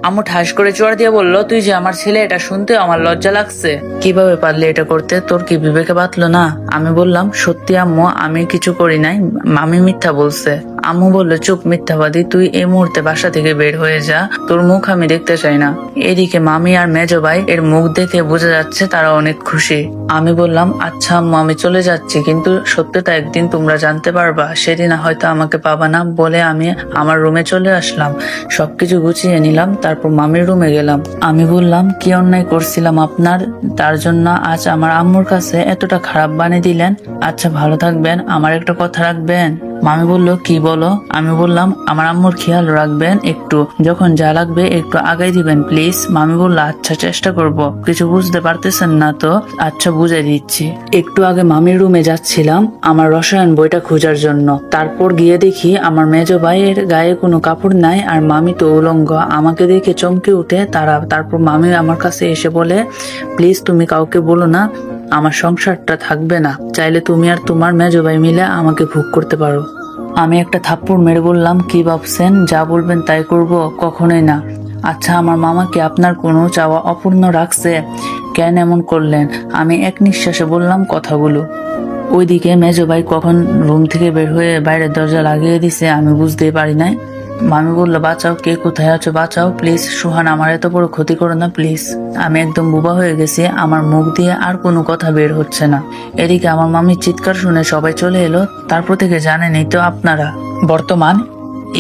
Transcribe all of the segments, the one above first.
আম্মু ঠাস করে চড় দিয়ে বলল, তুই যে আমার ছেলে এটা শুনতে আমার লজ্জা লাগছে। কিভাবে পারলি এটা করতে? তোর কি বিবেকে বাতলো না? আমি বললাম, সত্যি আম্মু, আমি কিছু করি নাই, মামি মিথ্যা বলছে। আম্মু বললো, চুপ মিথ্যাবাদী, তুই এই মুহূর্তে বাসা থেকে বের হয়ে যা, তোর মুখ আমি দেখতে চাই না। এদিকে মামি আর মেজো ভাই এর মুখ দেখে বোঝা যাচ্ছে তারা অনেক খুশি। আমি বললাম, আচ্ছা আম্মু, আমি চলে যাচ্ছি, কিন্তু সত্যিটা একদিন তোমরা জানতে পারবা, সেদিন হয়তো আমাকে পাবা না। বলে আমি আমার রুমে চলে আসলাম, সবকিছু গুছিয়ে নিলাম, তারপর মামির রুমে গেলাম। আমি বললাম, কি অন্যায় করছিলাম আপনার, তার জন্য আজ আমার আম্মুর কাছে এতটা খারাপ বানিয়ে দিলেন। আচ্ছা ভালো থাকবেন, আমার একটা কথা রাখবেন। মামি বলল, কি বলো? আমি বললাম, আমার আম্মুর খেয়াল রাখবেন একটু, যখন যা লাগবে একটু আগাই দিবেন প্লিজ। মামি বলল, আচ্ছা চেষ্টা করব। কিছু বুঝতে পারতেছেন না তো? আচ্ছা বুঝাই দিচ্ছি। একটু আগে মামির রুমে যাচ্ছিলাম আমার রসায়ন বইটা খোঁজার জন্য, তারপর গিয়ে দেখি আমার মেজো ভাইয়ের গায়ে কোনো কাপড় নাই আর মামি তো উলঙ্গ। আমাকে দেখে চমকে উঠে তারপর মামি আমার কাছে এসে বলে, প্লিজ তুমি কাউকে বলো না, আমার সংসারটা থাকবে না, চাইলে তুমি আর তোমার মেজো ভাই মিলে আমাকে ভোগ করতে পারো। আমি একটা থাপ্পড় মেরে বললাম, কি ভাবছেন, যা বলবেন তাই করব? কখনোই না। আচ্ছা আমার মামা কি আপনার কোনো চাওয়া অপূর্ণ রাখছে? কেন এমন করলেন? আমি এক নিঃশ্বাসে বললাম কথাগুলো। ওইদিকে মেজো ভাই কখন রুম থেকে বের হয়ে বাইরের দরজা লাগিয়ে দিছে আমি বুঝতেই পারি নাই। মামি বললো, বাঁচাও, কে কোথায় আছো, বাঁচাও প্লিজ, সুহান আমার এত বড় ক্ষতি করো না প্লিজ। আমি একদম বোবা হয়ে গেছি, আমার মুখ দিয়ে আর কোনো কথা বের হচ্ছে না। এদিকে আমার মামির চিৎকার শুনে সবাই চলে এলো। তারপর থেকে জানেনই তো আপনারা বর্তমান।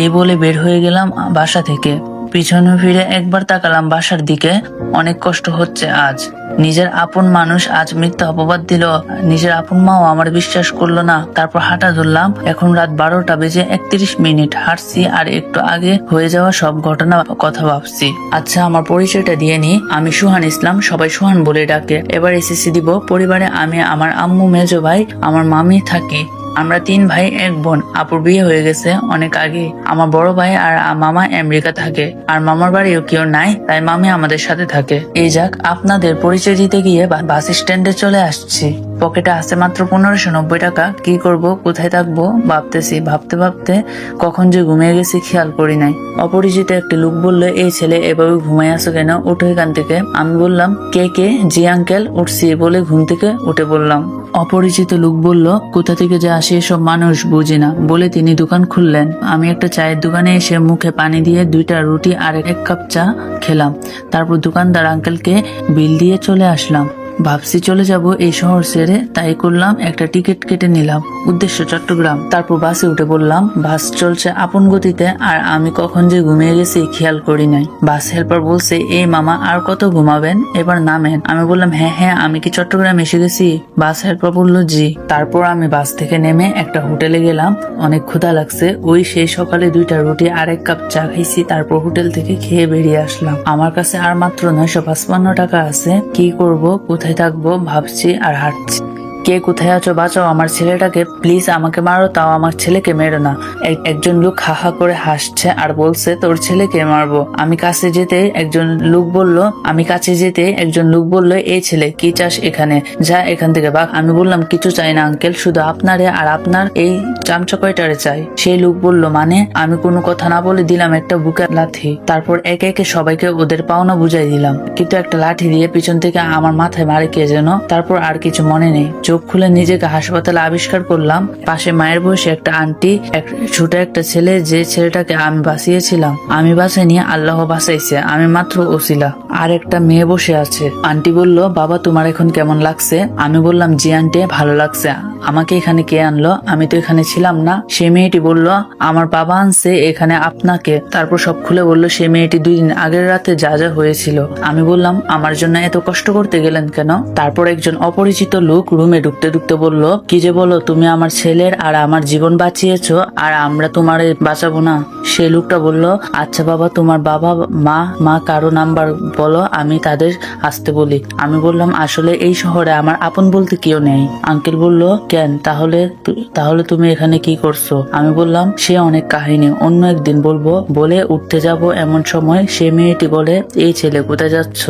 এই বলে বের হয়ে গেলাম বাসা থেকে। পিছনে ফিরে একবার তাকালাম বাসার দিকে। অনেক কষ্ট হচ্ছে আজ। নিজের আপন মানুষ আজ মিথ্যা অপবাদ দিল, নিজের আপন মাও আমার বিশ্বাস করলো না। তারপর হাঁটা ধরলাম, এখন রাত 12টা বেজে 31 মিনিট। হাঁটছি আর একটু আগে হয়ে যাওয়া সব ঘটনা কথা ভাবছি। আচ্ছা আমার পরিচয়টা দিয়ে নি, আমি সুহান ইসলাম, সবাই সুহান বলে ডাকে। এবার এসএসসি দিব। পরিবারে আমি, আমার আম্মু, মেজো ভাই, আমার মামি থাকি। আমরা 3 ভাই 1 বোন। আপুর বিয়ে হয়ে গেছে অনেক আগে। আমার বড় ভাই আর মামা আমেরিকা থাকে, আর মামার বাড়িও কেউ নাই, তাই মামি আমাদের সাথে থাকে। এই যাক, আপনাদের পরিচয় দিতে গিয়ে বাস স্ট্যান্ডে চলে আসছি। পকেটে আছে মাত্র 1590 টাকা। কি করব, কোথায় থাকবো ভাবতেছি। ভাবতে ভাবতে কখন যে ঘুমিয়ে গেছি খেয়াল করি নাই। অপরিচিত একটি লোক বললো, এই ছেলে এভাবে ঘুমাই আসো কেন, উঠো এখান থেকে। আমি বললাম, কে কে? জি আঙ্কেল, উঠছি বলে ঘুম থেকে উঠে বললাম। অপরিচিত লোক বলল, কোথা থেকে যে আসে এসব মানুষ বুঝি না, বলে তিনি দোকান খুললেন। আমি একটা চায়ের দোকানে এসে মুখে পানি দিয়ে 2টা রুটি আর 1 কাপ চা খেলাম। তারপর দোকানদার আঙ্কেলকে বিল দিয়ে চলে আসলাম। ভাবছি চলে যাব এই শহর ছেড়ে, তাই করলাম, একটা টিকিট কেটে নিলাম, উদ্দেশ্য চট্টগ্রাম। তারপর বাসে উঠে বললাম, বাস চলছে আপন গতিতে, আর আমি কখন যে ঘুমিয়ে গেছি খেয়াল করি নাই। বাস হেল্পার বলছে, এই মামা আর কত ঘুমাবেন, এবার নামেন। আমি বললাম, হ্যাঁ হ্যাঁ, আমি কি চট্টগ্রাম এসে গেছি? বাস হেল্পার বলল, জি। তারপর আমি বাস থেকে নেমে একটা হোটেলে গেলাম। অনেক ক্ষুধা লাগছে, ওই সেই সকালে 2টা রুটি আর 1 কাপ চা খাইছি। তারপর হোটেল থেকে খেয়ে বেরিয়ে আসলাম। আমার কাছে আর মাত্র 955 টাকা আছে। কি করব, কোথায় থাকবো ভাবছি আর হাঁটছি। কে কোথায় আছো, বাঁচাও আমার ছেলেটাকে প্লিজ, আমাকে মারো, তাও আমার ছেলেকে মেরো না। একজন লোক হা করে হাসছে আর বলছে, তোর ছেলেকে মারবো? আমি কাছে যেতে একজন লোক বলল, এই ছেলে কি চাস এখানে, যা এখান থেকে ভাগ। আমি বললাম, কিছু চাই না আঙ্কেল, শুধু আপনারে আর আপনার এই চামচা কয়টারে চাই। সেই লোক বলল, মানে? আমি কোনো কথা না বলে দিলাম একটা বুকের লাথি। তারপর একে একে সবাইকে ওদের পাওনা বুঝাই দিলাম, কিন্তু একটা লাঠি দিয়ে পিছন থেকে আমার মাথায় মারে কে যেন। তারপর আর কিছু মনে নেই। চোখ খুলে নিজেকে হাসপাতালে আবিষ্কার করলাম। পাশে মায়ের বসে একটা আন্টি, ছোট একটা ছেলে, যে ছেলেটাকে আমি বাঁচিয়েছিলাম। আমি বাঁচাইনি, আল্লাহ বাঁচাইছে, আমি মাত্র ওসিলা। আর একটা মেয়ে বসে আছে। আন্টি বলল, বাবা তোমার এখন কেমন লাগছে? আমি বললাম, জি আন্টি, ভালো লাগছে। আমাকে এখানে কে আনলো? আমি তো এখানে ছিলাম না। সেই মেয়েটি বলল, আমার বাবা আনছে এখানে আপনাকে। তারপর সব খুলে বলল সেই মেয়েটি 2 দিন আগের রাতে যা যা হয়েছিল। আমি বললাম, আমার জন্য এত কষ্ট করতে গেলেন কেন? তারপর একজন অপরিচিত লোক রুমে ঢুকতে ঢুকতে বলল, কি যে বলো, তুমি আমার ছেলের আর আমার জীবন বাঁচিয়েছো, আর আমরা তোমার বাঁচাবো না? সেই লোকটা বলল, আচ্ছা বাবা, তোমার বাবা মা কারো নাম্বার বলো, আমি তাদের আসতে বলি। আমি বললাম, আসলে এই শহরে আমার আপন বলতে কেউ নেই। আঙ্কেল বলল, কেন তাহলে তুমি এখানে কি করছো? আমি বললাম সে অনেক কাহিনী, অন্য একদিন বলবো। বলে উঠতে যাব এমন সময় সে মেয়েটি বলে, এই ছেলে কোথায় যাচ্ছ?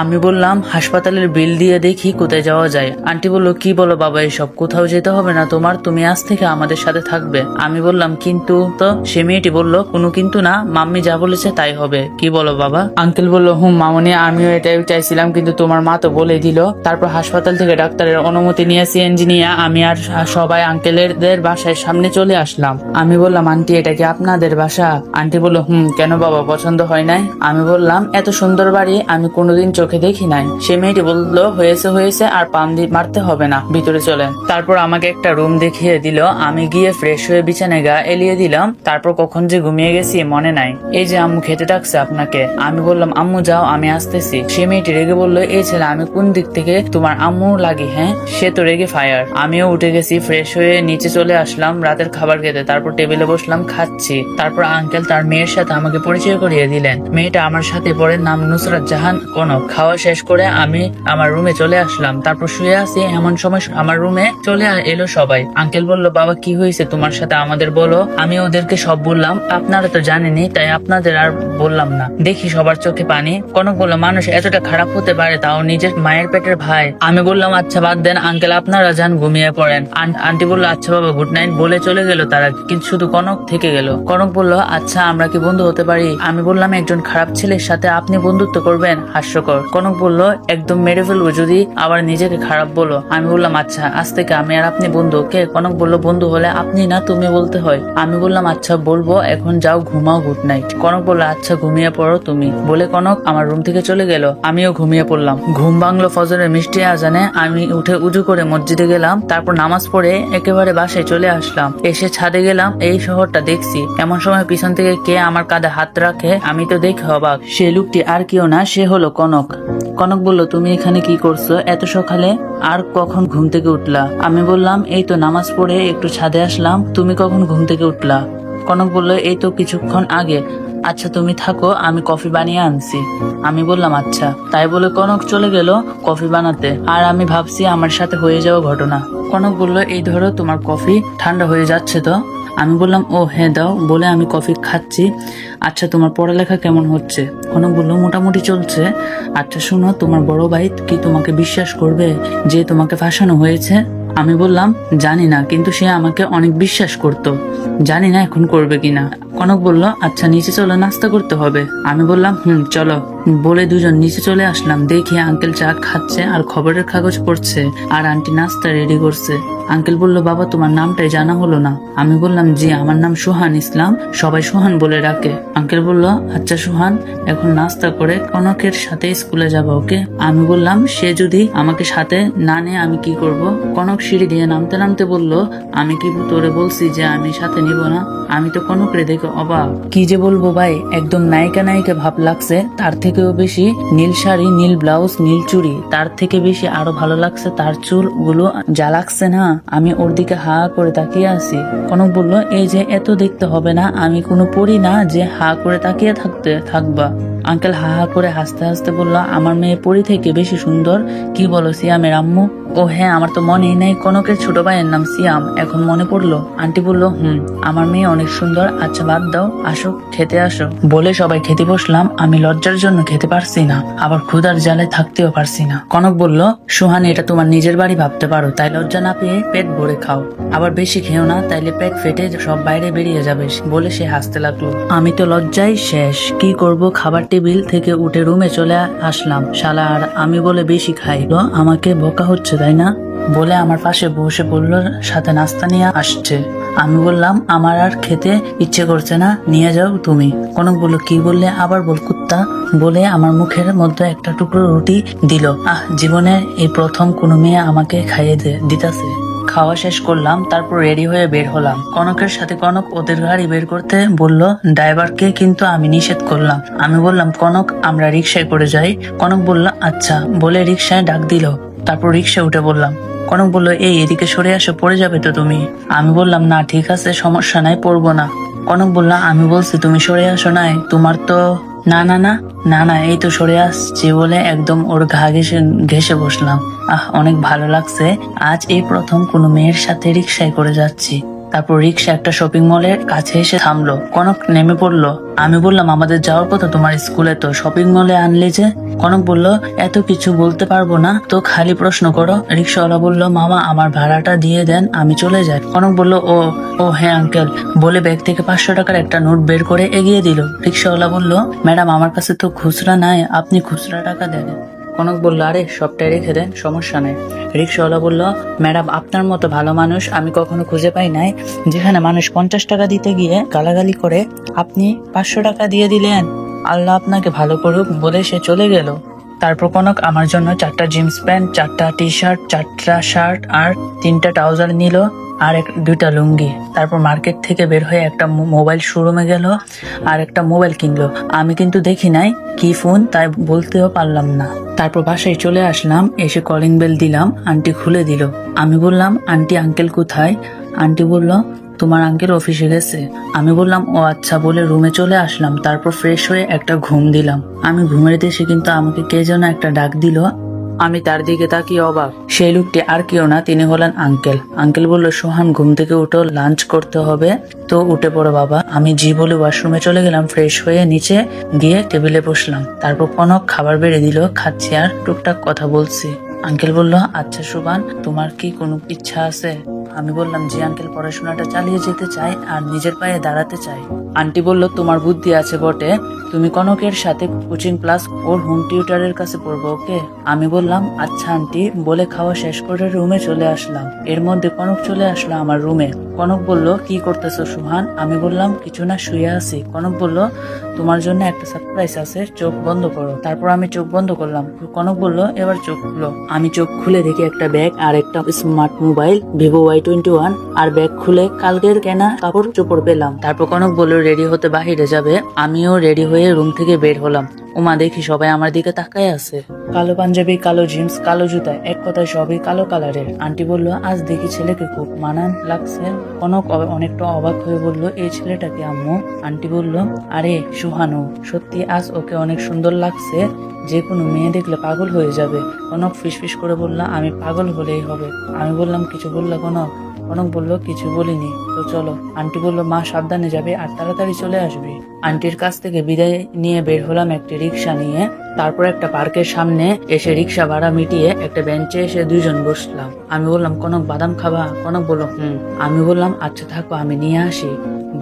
আমি বললাম হাসপাতালের বিল দিয়ে দেখি কোথায় যাওয়া যায়। আন্টি বলল, কি বলো বাবা এসব? কোথাও যেতে হবে না তোমার, তুমি আজ থেকে আমাদের সাথে থাকবে। আমি বললাম কিন্তু তো। সে মেয়েটি বলল, কোনো কিন্তু না, মাম্মি যা বলেছে তাই হবে। কি বলো বাবা? আঙ্কেল বলল, মামনি আমিও এটাই চাইছিলাম, কিন্তু তোমার মা তো বলে দিল। তারপর হাসপাতাল থেকে ডাক্তারের অনুমতি নিয়ে সিএনজি নিয়ে আমি আর সবাই আঙ্কেলের বাসায় সামনে চলে আসলাম। আমি বললাম, আন্টি এটা কি আপনাদের বাসা? আন্টি বলল, কেন বাবা, পছন্দ হয় নাই? আমি বললাম, এত সুন্দর বাড়ি আমি কোনোদিন চোখে দেখি নাই। সে মেয়েটি বলল, হয়েছে আর পাম দিয়ে মারতে হবে না, ভিতরে চলেন। তারপর আমাকে একটা রুম দেখিয়ে দিল। আমি গিয়ে ফ্রেশ হয়ে বিছানায় গা এলিয়ে দিলাম। তারপর কখন যে ঘুমিয়ে গেছি মনে নাই। এই যে আম্মু খেতে ডাকছে আপনাকে। আমি বললাম, আম্মু যাও, আমি আসতেছি। সে মেয়েটি রেগে বলল, এই ছেলে আমি কোন দিক থেকে তোমার আম্মু লাগি? হ্যাঁ, সে তো রেগে ফায়ার। আমিও উঠে গেছি, ফ্রেশ হয়ে নিচে চলে আসলাম রাতের খাবার খেতে। তারপর টেবিলে বসলাম, খাচ্ছি। তারপর আঙ্কেল তার মেয়ের সাথে আমাকে পরিচয় করিয়ে দিলেন। মেয়েটা আমার সাথে পরে, নাম নুসরাত জাহান কনক। খাওয়া শেষ করে আমি আমার রুমে চলে আসলাম। তারপর শুয়ে আছি, এমন সময় আমার রুমে চলে এলো সবাই। আঙ্কেল বলল, বাবা কি হয়েছে তোমার সাথে, আমাদের বলো। আমি ওদেরকে সব বললাম। আপনারা তো জানেনই, তাই আপনাদের আর বললাম না। দেখি সবার চোখে পানি। কনক বলল, মানুষ এতটা খারাপ হতে পারে, তাও নিজের মায়ের পেটের ভাই। আমি বললাম, আচ্ছা বাদ দেন আঙ্কেল, আপনারা যান ঘুমিয়ে পড়েন। আন্টি বলল, আচ্ছা বাবা গুড নাইট বলে চলে গেল তারা, কিন্তু শুধু কনক থেকে গেল। কনক বলল, আচ্ছা আমরা কি বন্ধু হতে পারি? আমি বললাম, একজন খারাপ ছেলের সাথে আপনি বন্ধুত্ব করবেন? হাস্যকর। কনক বলল, একদম মেরে ফেলবো যদি আবার নিজেকে খারাপ বলো। আমি বললাম, আচ্ছা আজ থেকে আমি আর আপনি বন্ধু, ওকে? কনক বলল, বন্ধু হলে আপনি না তুমি বলতে হয়। আমি বললাম, আচ্ছা বলবো, এখন যাও ঘুমাও, গুড নাইট। কনক বলল, আচ্ছা ঘুমিয়ে পড়ো তুমি। বলে কনক আমার রুম থেকে চলে গেল। আমিও ঘুমিয়ে পড়লাম। ঘুম ভাঙলো ফজরের মিষ্টি আজানে। আমি উঠে উজু করে মসজিদে গেলাম। তারপর নামাজ পড়ে একেবারে বাসায় চলে আসলাম। এসে ছাদে গেলাম, এই শহরটা দেখছি। এমন সময় পিছন থেকে কে আমার কাঁধে হাত রাখে। আমি তো দেখে অবাক। সে লোকটি আর কেউ না, সে হলো কনক। কনক বলল, তুমি এখানে কি করছো এত সকালে? আর কখন ঘুম থেকে উঠলা? আমি বললাম, এই তো নামাজ পড়ে একটু ছাদে আসলাম। তুমি কখন ঘুম থেকে উঠলা? কনক বলল, এই তো কিছুক্ষণ আগে। আচ্ছা তুমি থাকো, আমি কফি বানিয়ে আনছি। আমি বললাম, আচ্ছা। তাই বলে কনক চলে গেল কফি বানাতে। আর আমি ভাবছি আমার সাথে হয়ে যাওয়া ঘটনা। কনক বলল, এই ধরো তোমার কফি, ঠান্ডা হয়ে যাচ্ছে তো। আমি বললাম, ও হ্যাঁ দাও। বলে আমি কফি খাচ্ছি। আচ্ছা তোমার পড়ালেখা কেমন হচ্ছে? কনক বলল, মোটামুটি চলছে। আচ্ছা শুনো, তোমার বড় ভাই কি তোমাকে বিশ্বাস করবে যে তোমাকে ফাঁসানো হয়েছে? আমি বললাম, জানি না, কিন্তু সে আমাকে অনেক বিশ্বাস করত। জানি না এখন করবে কিনা। কনক বলল, আচ্ছা নিচে চলো, নাস্তা করতে হবে। আমি বললাম, চলো। বলে দুজন নিচে চলে আসলাম। দেখি আঙ্কেল চা খাচ্ছে আর খবরের কাগজ পড়ছে, আর আন্টি নাস্তা রেডি করছে। আঙ্কেল বলল, বাবা তোমার নামটাই জানা হলো না। আমি বললাম, জি আমার নাম সোহান ইসলাম, সবাই সোহান বলে ডাকে। আঙ্কেল বলল, আচ্ছা সোহান, এখন নাস্তা করে কনকের সাথে স্কুলে যাবো, ওকে? আমি বললাম, সে যদি আমাকে সাথে না নেয় আমি কি করব? কনক সিঁড়ি দিয়ে নামতে নামতে বলল, আমি কি তোরে বলছি যে আমি সাথে নিব না? আমি তো কনকরে দেখে অবাক। কি যে বলবো ভাই, একদম নায়িকা নায়িকা ভাব লাগছে। তার থেকেও বেশি নীল শাড়ি, নীল ব্লাউজ, নীল চুড়ি। তার থেকে বেশি আরো ভালো লাগছে তার চুল গুলো, যা লাগছে না। আমি ওর দিকে হা করে তাকিয়ে আছি। কনক বলল, এই যে এত দেখতে হবে না, আমি কোনো পড়ি না যে হা করে তাকিয়ে থাকবা। আঙ্কেল হা হা করে হাসতে হাসতে বলল, আমার মেয়ে পরি থেকে বেশি সুন্দর। কি বলো সিয়ামের আম্মু? ও হ্যাঁ, আমার তো মনেই নেই। কনকের ছোট ভাইয়ের নাম সিয়াম, এখন মনে পড়লো। আন্টি বলল, আমার মেয়ে অনেক সুন্দর। আচ্ছা বাদ দাও, আসো খেতে আসো। বলে সবাই খেতে বসলাম। আমি লজ্জার জন্য খেতে পারছি না, আবার ক্ষুধার জালে থাকতেও পারছি না। কনক বলল, সুহান এটা তোমার নিজের বাড়ি ভাবতে পারো, তাই লজ্জা না পেয়ে পেট ভরে খাও। আবার বেশি খেও না, তাইলে পেট ফেটে সব বাইরে বেরিয়ে যাবে। বলে সে হাসতে লাগলো। আমি তো লজ্জায় শেষ। কি করব? খাবার টেবিল থেকে উঠে রুমে চলে আসলাম। শালা আর আমি বলে বেশি খাইলো, আমাকে বকা হচ্ছে তাই না? বলে আমার পাশে বসে বলল, সাথে নাস্তা নিয়ে আসছে। আমি বললাম, আমার আর খেতে ইচ্ছে করছে না, নিয়ে যাও তুমি। কনক বলল, কি বললে আবার বল কুত্তা। বলে আমার মুখের মধ্যে একটা টুকরো রুটি দিল। জীবনে এই প্রথম কোনো মেয়ে আমাকে খাইয়ে দিতেছে। খাওয়া শেষ করলাম, তারপর রেডি হয়ে বের হলাম। কনকের সাথে কনক ওদের গাড়ি বের করতে বলল ড্রাইভারকে, কিন্তু আমি নিষেধ করলাম। আমি বললাম, কনক আমরা রিক্সায় করে যাই। কনক বলল, আচ্ছা। বলে রিক্সায় ডাক দিল। তারপর রিক্সায় উঠে বললাম। কনক বলল, এই এদিকে সরে আসো, পড়ে যাবে তো তুমি। আমি বললাম, না ঠিক আছে, সমস্যা নাই, পড়বো না। কনক বলল, আমি বলছি তুমি সরে আসো নাই, তোমার তো না না না না না, এই তো সরে আসছি বলে একদম ওর ঘা ঘেসে ঘেসে বসলাম। অনেক ভালো লাগছে, আজ এই প্রথম কোনো মেয়ের সাথে রিক্সায় করে যাচ্ছি। তারপর রিক্সা একটা শপিং মলের কাছে এসে থামলো। কনক নেমে পড়লো। আমি বললাম, আমাদের যাওয়ার কথা তোমার স্কুলে, তো শপিং মলে আনলে যে? কনক বলল, এত কিছু বলতে পারবো না তো, খালি প্রশ্ন করো। রিক্সাওয়ালা বলল, মামা আমার ভাড়াটা দিয়ে দেন, আমি চলে যাই। কনক বলল, ও ও হ্যাঁ আঙ্কেল, বলে ব্যাগ থেকে 500 টাকার একটা নোট বের করে এগিয়ে দিল। রিক্সাওয়ালা বলল, ম্যাডাম আমার কাছে তো খুচরা নাই, আপনি খুচরা টাকা দেন। কনক বলল, আরে সবটাই রেখে দেন, সমস্যা নেই। রিক্সাওয়ালা বলল, ম্যাডাম আপনার মতো ভালো মানুষ আমি কখনো খুঁজে পাই নাই, যেখানে মানুষ 50 টাকা দিতে গিয়ে গালাগালি করে আপনি 500 টাকা দিয়ে দিলেন, আল্লাহ আপনাকে ভালো করুক, বলে সে চলে গেল। তারপর কনক আমার জন্য 4টা জিন্স প্যান্ট, 4টা টি শার্ট, 4টা শার্ট আর 3টা ট্রাউজার নিল, আর 2টা লুঙ্গি। তারপর মার্কেট থেকে বের হয়ে একটা মোবাইল শোরুমে গেল আর একটা মোবাইল কিনলো। আমি কিন্তু দেখি নাই কি ফোন, তাই বলতেও পারলাম না। তারপর বাসায় চলে আসলাম, এসে কলিং বেল দিলাম, আন্টি খুলে দিল। আমি বললাম, আন্টি আঙ্কেল কোথায়? আন্টি বলল, তোমার আঙ্কেল অফিসে গেছে। আমি বললাম, ও আচ্ছা, বলে রুমে চলে আসলাম। তারপর ফ্রেশ হয়ে একটা ঘুম দিলাম। আমি ঘুমের দেশে কিন্তু আমাকে কে যেন একটা ডাক দিল। আমি তার দিকে তাকিয়ে অবাক। সেই লোকটি আর কেউ না, তিনি হলেন আঙ্কেল। আঙ্কেল বলল, সোহান ঘুম থেকে উঠো, লাঞ্চ করতে হবে, তো উঠে পড়ো বাবা। আমি জি বলে ওয়াশরুমে চলে গেলাম। ফ্রেশ হয়ে নিচে গিয়ে টেবিলে বসলাম। তারপর কনক খাবার বেড়ে দিল, খাচ্ছি আর টুকটাক কথা বলছি। আঙ্কেল বলল, আচ্ছা সুবান, তোমার কি কোনো ইচ্ছা আছে? আমি বললাম, জি আঙ্কেল, পড়াশোনাটা চালিয়ে যেতে চাই আর নিজের পায়ে দাঁড়াতে চাই। আন্টি বলল, তোমার বুদ্ধি আছে বটে, তুমি কনকের সাথে কোচিং ক্লাস ওর হোম টিউটারের কাছে পড়বো, ওকে? আমি বললাম, আচ্ছা আন্টি, বলে খাওয়া শেষ করে রুমে চলে আসলাম। এর মধ্যে কনক চলে আসলো আমার রুমে। কনক বলল, কি করতেছো সুহান? আমি বললাম, কিছু না, শুয়ে আছি। কনক বলল, তোমার জন্য একটা সারপ্রাইজ আছে, চোখ বন্ধ করো। তারপর আমি চোখ বন্ধ করলাম। কনক বলল, এবার চোখ খুলো। আমি চোখ খুলে দেখি একটা ব্যাগ আর একটা স্মার্ট মোবাইল ভিভো Y21, আর ব্যাগ খুলে কালকের কেনা কাপড় চোপড় পেলাম। তারপর কনক বলল, রেডি হতে বাহিরে যাবে। আমিও রেডি হয়ে রুম থেকে বের হলাম। ওমা, দেখি সবাই আমার দিকে তাকায় আছে। কালো পাঞ্জাবি, কালো জিন্স, কালো জুতা, এক কথায় সবই কালো কালারের। আন্টি বলল, আজ দেখি ছেলেকে খুব মানান লাগছে। কনক অনেকটা অবাক হয়ে বলল, এই ছেলেটাকে আম্মু? আন্টি বলল, আরে সুহানু, সত্যি আজ ওকে অনেক সুন্দর লাগছে, যে কোনো মেয়ে দেখলে পাগল হয়ে যাবে। কনক ফিসফিস করে বলল, আমি পাগল হলেই হবে। আমি বললাম, কিছু বললা কনক? কনক বলল, কিছু বলিনি, তো চলো। আন্টি বলল, মা সাবধানে যাবে আর তাড়াতাড়ি চলে আসবে। আন্টির কাছ থেকে বিদায় নিয়ে বের হলাম একটি রিক্সা নিয়ে। তারপর একটা পার্কের সামনে এসে রিক্সা ভাড়া মিটিয়ে একটা বেঞ্চে এসে 2জন বসলাম। আমি বললাম, কনক বাদাম খাবা? কনক বলল, আমি বললাম, আচ্ছা থাকো, আমি নিয়ে আসি,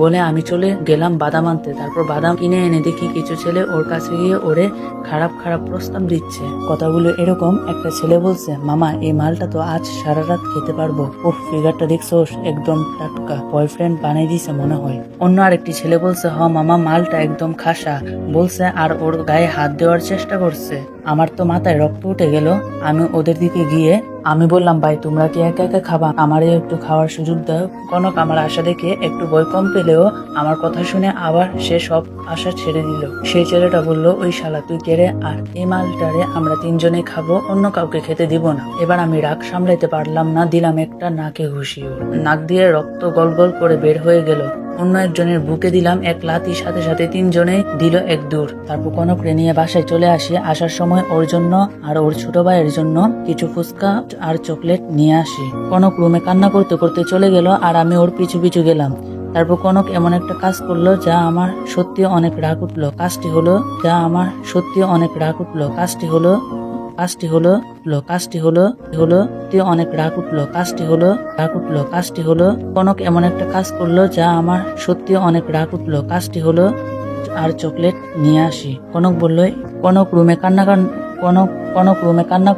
বলে আমি চলে গেলাম বাদাম আনতে। তারপর বাদাম কিনে এনে দেখি কিছু ছেলে ওর কাছে গিয়ে ওরে খারাপ খারাপ প্রস্তাব দিচ্ছে। কথাগুলো এরকম, একটা ছেলে বলছে, মামা এই মালটা তো আজ সারা রাত খেতে পারবো, ওহ ফিগারটা দেখছোস, একদম টাটকা, বয়ফ্রেন্ড বানিয়ে দিছে মনে হয়। অন্য আরেকটি ছেলে বলছে, হ মামা মালটা একদম খাসা, বলছে, আর ওর গায়ে হাত দেওয়ার চেষ্টা করছে। আমার তো মাথায় রক্ত উঠে গেল। আমি ওদের দিকে গিয়ে আমি বললাম, ভাই তোমরা কি একা একা খাবা? আমারও একটু খাওয়ার সুযোগ দাও। কনক আমার আশা দেখে একটু ভয় কম পেলেও আমার কথা শুনে আবার সে সব আশা ছেড়ে দিল। সেই ছেলেটা বলল, ওই শালা তুই কেড়ে, আর এই মালটারে আমরা 3জনে খাবো, অন্য কাউকে খেতে দিব না। এবার আমি রাগ সামলাইতে পারলাম না, দিলাম একটা নাকে ঘুষিও। নাক দিয়ে রক্ত গল গল করে বের হয়ে গেল। অন্য একজনের বুকে দিলাম এক লাথি, সাথে সাথে 3জনে দিল এক দৌড়। তারপর কনকরে নিয়ে বাসায় চলে আসি। আসার সময় ওর জন্য আর ওর ছোট ভাইয়ের জন্য কিছু ফুচকা আর চকলেট নিয়ে আসি। কনক রুমে কান্না করতে করতে চলে গেল আর আমি ওর পিছু পিছু গেলাম। তারপর কনক এমন একটা কাজ করলো যা আমার সত্যি অনেক রাগ উঠলো। কাজটি হলো অনেক রাগ উঠলো। কাজটি হলো কনক এমন একটা কাজ করলো যা আমার সত্যি অনেক রাগ উঠলো। কাজটি হলো আর চকলেট নিয়ে আসি। কনক রুমে কান্না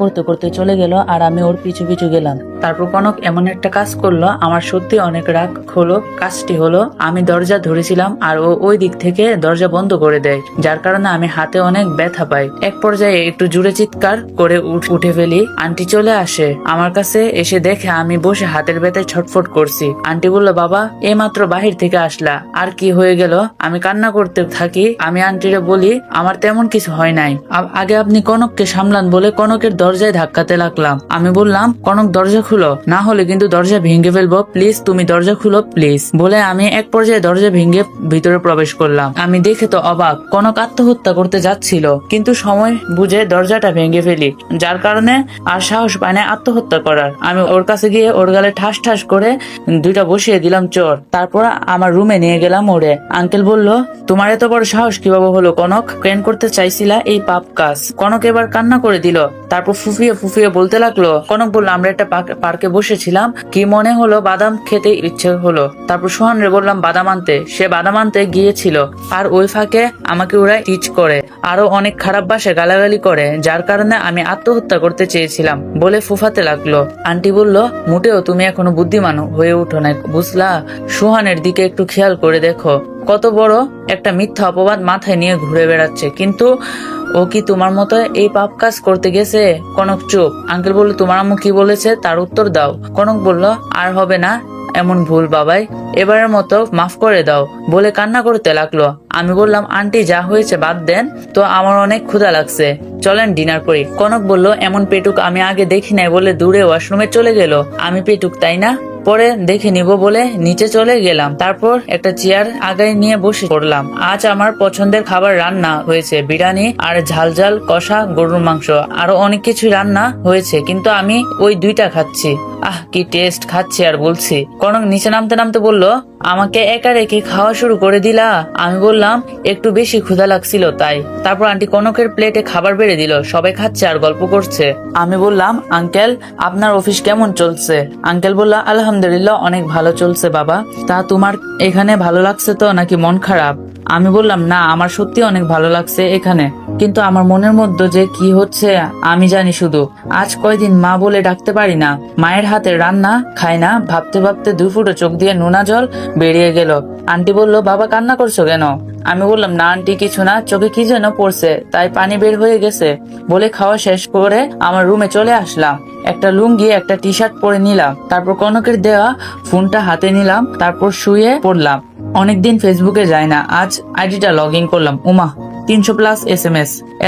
করতে করতে চলে গেল আর আমি ওর পিছু পিছু গেলাম। তারপর কনক এমন একটা কাজ করলো আমার সত্যি অনেক রাগ হলো। কাজটি হলো, আমি দরজা ধরেছিলাম আর ও ওই দিক থেকে দরজা বন্ধ করে দেয়, যার কারণে আমি হাতে অনেক ব্যথা পাই। এক পর্যায়ে একটু জোরে চিৎকার করে উঠে ফেলি। আন্টি চলে আসে আমার কাছে, এসে দেখে আমি বসে হাতের ব্যথায় ছটফট করছি। আন্টি বলল, বাবা এইমাত্র বাহির থেকে আসলা, আর কি হয়ে গেল? আমি কান্না করতে থাকি। আমি আন্টিরে বলি, আমার তেমন কিছু হয় নাই, আগে আপনি কনককে সামলান সুহান বলে কনকের দরজায় ধাক্কাতে লাগলাম। আমি বললাম, কনক দরজা খুলো, না হলে কিন্তু দরজা ভেঙে ফেলবো, প্লিজ তুমি দরজা খুলো প্লিজ। বলে আমি এক পর্যায়ে দরজা ভেঙে ভিতরে প্রবেশ করলাম। আমি দেখে তো অবাক, কনক আত্মহত্যা করতে যাচ্ছিল, কিন্তু সময় বুঝে দরজাটা ভেঙে ফেলি, যার কারণে আর সাহস পায় না আত্মহত্যা করার। আমি ওর কাছে গিয়ে ওর গালে ঠাস ঠাস করে দুইটা বসিয়ে দিলাম চোর। তারপর আমার রুমে নিয়ে গেলাম ওরে। আঙ্কেল বলল, তোমার এত বড় সাহস কিভাবে হলো কনক? কেন করতে চাইছিলা এই পাপ কাজ? কনক এবার কান্না করে দিল। তারপর ফুফিয়ে ফুফিয়ে বলতে লাগলো। কনক বললো, আমরা একটা পার্কে বসেছিলাম, কি মনে হলো বাদাম খেতে ইচ্ছে হলো। তারপর সোহান রে বললাম বাদাম আনতে, সে বাদাম আনতে গিয়েছিল, আর ওই ফাঁকে আমাকে ওরা টিচ করে, আরো অনেক খারাপ ভাষায় গালাগালি করে, যার কারণে আমি আত্মহত্যা করতে চেয়েছিলাম বলে ফুফাতে লাগলো। আন্টি বলল, মোটেও তুমি এখনো বুদ্ধিমান হয়ে উঠো না, বুঝলা? সোহানের দিকে একটু খেয়াল করে দেখো, কত বড় একটা মিথ্যা অপবাদ মাথায় নিয়ে ঘুরে বেড়াচ্ছে, কিন্তু ও কি তোমার মতো এই পাপ কাজ করতে গেছে? কনক চুপ। আঙ্কেল বলল, তোমার আম্মু কি বলেছে তার উত্তর দাও। কনক বলল, আর হবে না এমন ভুল বাবাই, এবারের মতো মাফ করে দাও বলে কান্না করতে লাগলো। আমি বললাম, আন্টি যা হয়েছে বাদ দেন তো, আমার অনেক ক্ষুধা লাগছে, চলেন ডিনার করি। কনক বলল, এমন পেটুক আমি আগে দেখি নাই বলে দূরে ওয়াশরুমে চলে গেল। আমি পেটুক তাই না, পরে দেখে নিব বলে নিচে চলে গেলাম। তারপর একটা চেয়ার আগায় নিয়ে বসে পড়লাম। আজ আমার পছন্দের খাবার রান্না হয়েছে, বিরিয়ানি আর ঝাল ঝাল কষা গরুর মাংস, আরো অনেক কিছু রান্না হয়েছে, কিন্তু আমি ওই দুইটা খাচ্ছি। আহ কি টেস্ট, খাচ্ছি আর বলছি। কনক নিচে নামতে নামতে বলল, আমাকে একা রেখে খাওয়া শুরু করে দিলা? আমি বললাম, একটু বেশি ক্ষুধা লাগছিল তাই। তারপর আন্টি কনকের প্লেটে খাবার বেড়ে দিল, সবাই খাচ্ছে আর গল্প করছে। আমি বললাম, আঙ্কেল আপনার অফিস কেমন চলছে? আঙ্কেল বলল, আলহামদুলিল্লাহ অনেক ভালো চলছে বাবা। তা তোমার এখানে ভালো লাগছে তো নাকি মন খারাপ? আমি বললাম, না আমার সত্যি অনেক ভালো লাগছে এখানে, কিন্তু আমার মনের মধ্যে যে কি হচ্ছে আমি জানি শুধু। আজ কয়দিন মা বলে ডাকতে পারি না, মায়ের হাতে রান্না খাই না, ভাবতে ভাবতে 2 ফুটো চোখ দিয়ে নোনা জল বেরিয়ে গেল। আন্টি বলল, বাবা কান্না করছো কেন? আমি বললাম, না আন্টি কিছু না, চোখে কি যেন পড়ছে তাই পানি বের হয়ে গেছে বলে খাওয়া শেষ করে আমার রুমে চলে আসলাম। একটা লুঙ্গি একটা টি শার্ট পরে নিলাম, তারপর কনকের দেওয়া ফোনটা হাতে নিলাম, তারপর শুয়ে পড়লাম। অনেকদিন ফেসবুকে যাই না, আজ আইডিটা লগ ইন করলাম। উমা 300+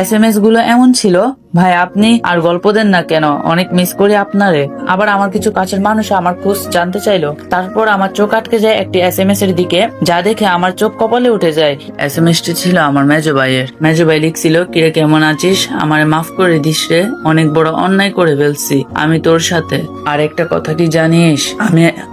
এসএমএস গুলো এমন ছিল, ভাই আপনি আর গল্প দেন না কেন, অনেক মিস করি আপনারে। আবার আমার কিছু কাছের মানুষ আমার খোঁজ জানতে চাইলো। তারপর আমার চোখ আটকে যায় একটি এসএমএস এর দিকে, যা দেখে আমার চোখ কপালে উঠে যায়। এসএমএসটি ছিল আমার মেজো ভাইয়ের। মেজো ভাই লিখছিল, কিরে কেমন আছিস, আমারে মাফ করে দিস রে, অনেক বড় অন্যায় করে ফেলছি আমি তোর সাথে। আর একটা কথা কি জানিস,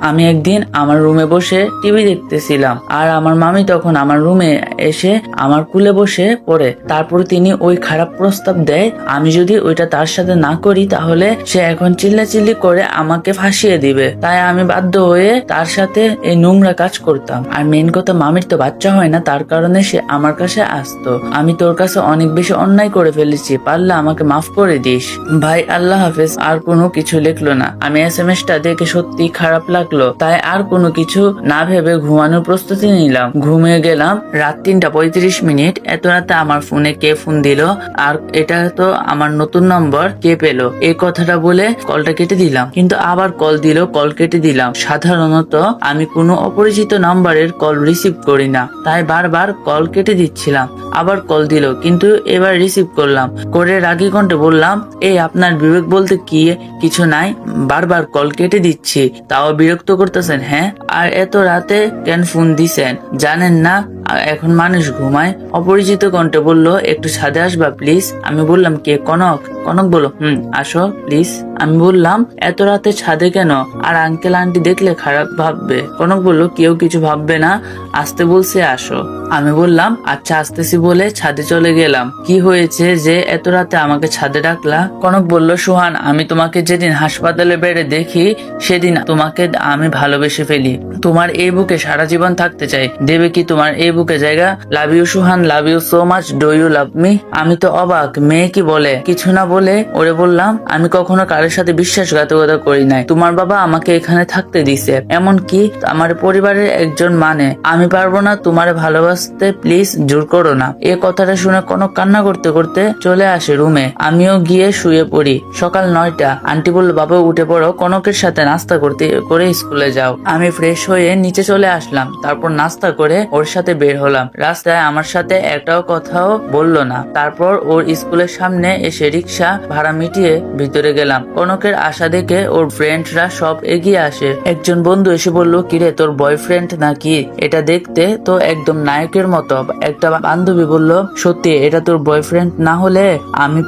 আমি একদিন আমার রুমে বসে টিভি দেখতেছিলাম, আর আমার মামি তখন আমার রুমে এসে আমার কুলে বসে পড়ে। তারপর তিনি ওই খারাপ প্রস্তাব দেয়, আমি যদি ওইটা তার সাথে না করি তাহলে সে এখন চিল্লাচিল্লি করে আমাকে ফাঁসিয়ে দিবে। তাই আমি বাধ্য হয়ে তার সাথে এই নোংরা কাজ করতাম। আর মেন কথা, মামির তো বাচ্চা হয় না, তার কারণে সে আমার কাছে আসতো। আমি তোর কাছে অনেক বেশি অন্যায় করে ফেলেছি, পারলে আমাকে মাফ করে দিস ভাই, আল্লাহ হাফেজ। আর কোনো কিছু লিখলো না। আমি এসএমএসটা দেখে সত্যি খারাপ লাগলো, তাই আর কোনো কিছু না ভেবে ঘুমানোর প্রস্তুতি নিলাম। ঘুমিয়ে গেলাম রাত 3:35। এত রাতে আমার ফোনে কে ফোন দিল, আর এটা তো আমার নতুন নম্বর, কে পেলো? এই কথাটা বলে কলটা কেটে দিলাম, কিন্তু আবার কল দিল, কল কেটে দিলাম। সাধারণত আমি কোনো অপরিচিত নাম্বারের কল রিসিভ করি না, তাই বারবার কল কেটে দিচ্ছিলাম। আবার কল দিল, কিন্তু এবার রিসিভ করলাম, করে রাগী কণ্ঠে বললাম, এই আপনার বিবেক বলতে কি কিছু নাই, বারবার কল কেটে দিচ্ছি তাও বিরক্ত করতেছেন? হ্যাঁ, আর এত রাতে কেন ফোন দিছেন, জানেন না এখন মানুষ ঘুমায়? অপরিচিত কণ্ঠে বলল, একটু ছাদে আসবা প্লিজ। আমি বললাম, কে? কনক। কনক বলল, আসো প্লিজ। আমি বললাম, এত রাতে ছাদে কেন? আর আঙ্কেল আন্টি দেখলে খারাপ ভাববে। কনক বলল, কেউ কিছু ভাববে না, আসতে বলছে আসো। আমি বললাম, আচ্ছা আসতেছি বলে ছাদে চলে গেলাম। কি হয়েছে যে এত রাতে আমাকে ছাদে ডাকলা? কনক বলল, সোহান, আমি তোমাকে যেদিন হাসপাতালে বেড়ে দেখি সেদিন তোমাকে আমি ভালোবেসে ফেলি, তোমার এই বুকে সারা জীবন থাকতে চাই। দেবে কি তোমার এই বুকে জায়গা? Love you Sohan, love you so much, do you love me? আমি তো অবাক, মেয়ে কি বলে? কিছু না বলে ওরে বললাম, আমি কখনো কারোর সাথে বিশ্বাসঘাতকতা করি নাই, তোমার বাবা আমাকে এখানে থাকতে দিছে, এমনকি আমার পরিবারের একজন মানে, আমি পারবো না তোমারে ভালোবাসতে, প্লিজ জোর করো না। এ কথাটা শুনে কনক কান্না করতে করতে চলে আসে রুমে। আমিও গিয়ে শুয়ে পড়ি। সকাল 9টা। আন্টি বলল, বাবা উঠে পড়ো, কনকের সাথে নাস্তা করে স্কুলে যাও। আমি ফ্রেশ হয়ে নিচে চলে আসলাম, তারপর নাস্তা করে ওর সাথে বের বের হলাম। রাস্তায় আমার সাথে একটাও কথাও বললো না। তারপর ওর স্কুলের সামনে এসে রিক্সা ভাড়া মিটিয়ে ভিতরে গেলাম। কনকের আশা দেখে ওর ফ্রেন্ডরা সব এগিয়ে আসে। একজন বন্ধু এসে বলল, কিরে তোর বয়ফ্রেন্ড নাকি? এটা দেখতে তো একদম নায়কের মতো। একটা বান্ধবী বলল, সত্যি এটা তোর বয়ফ্রেন্ড না হলে আমি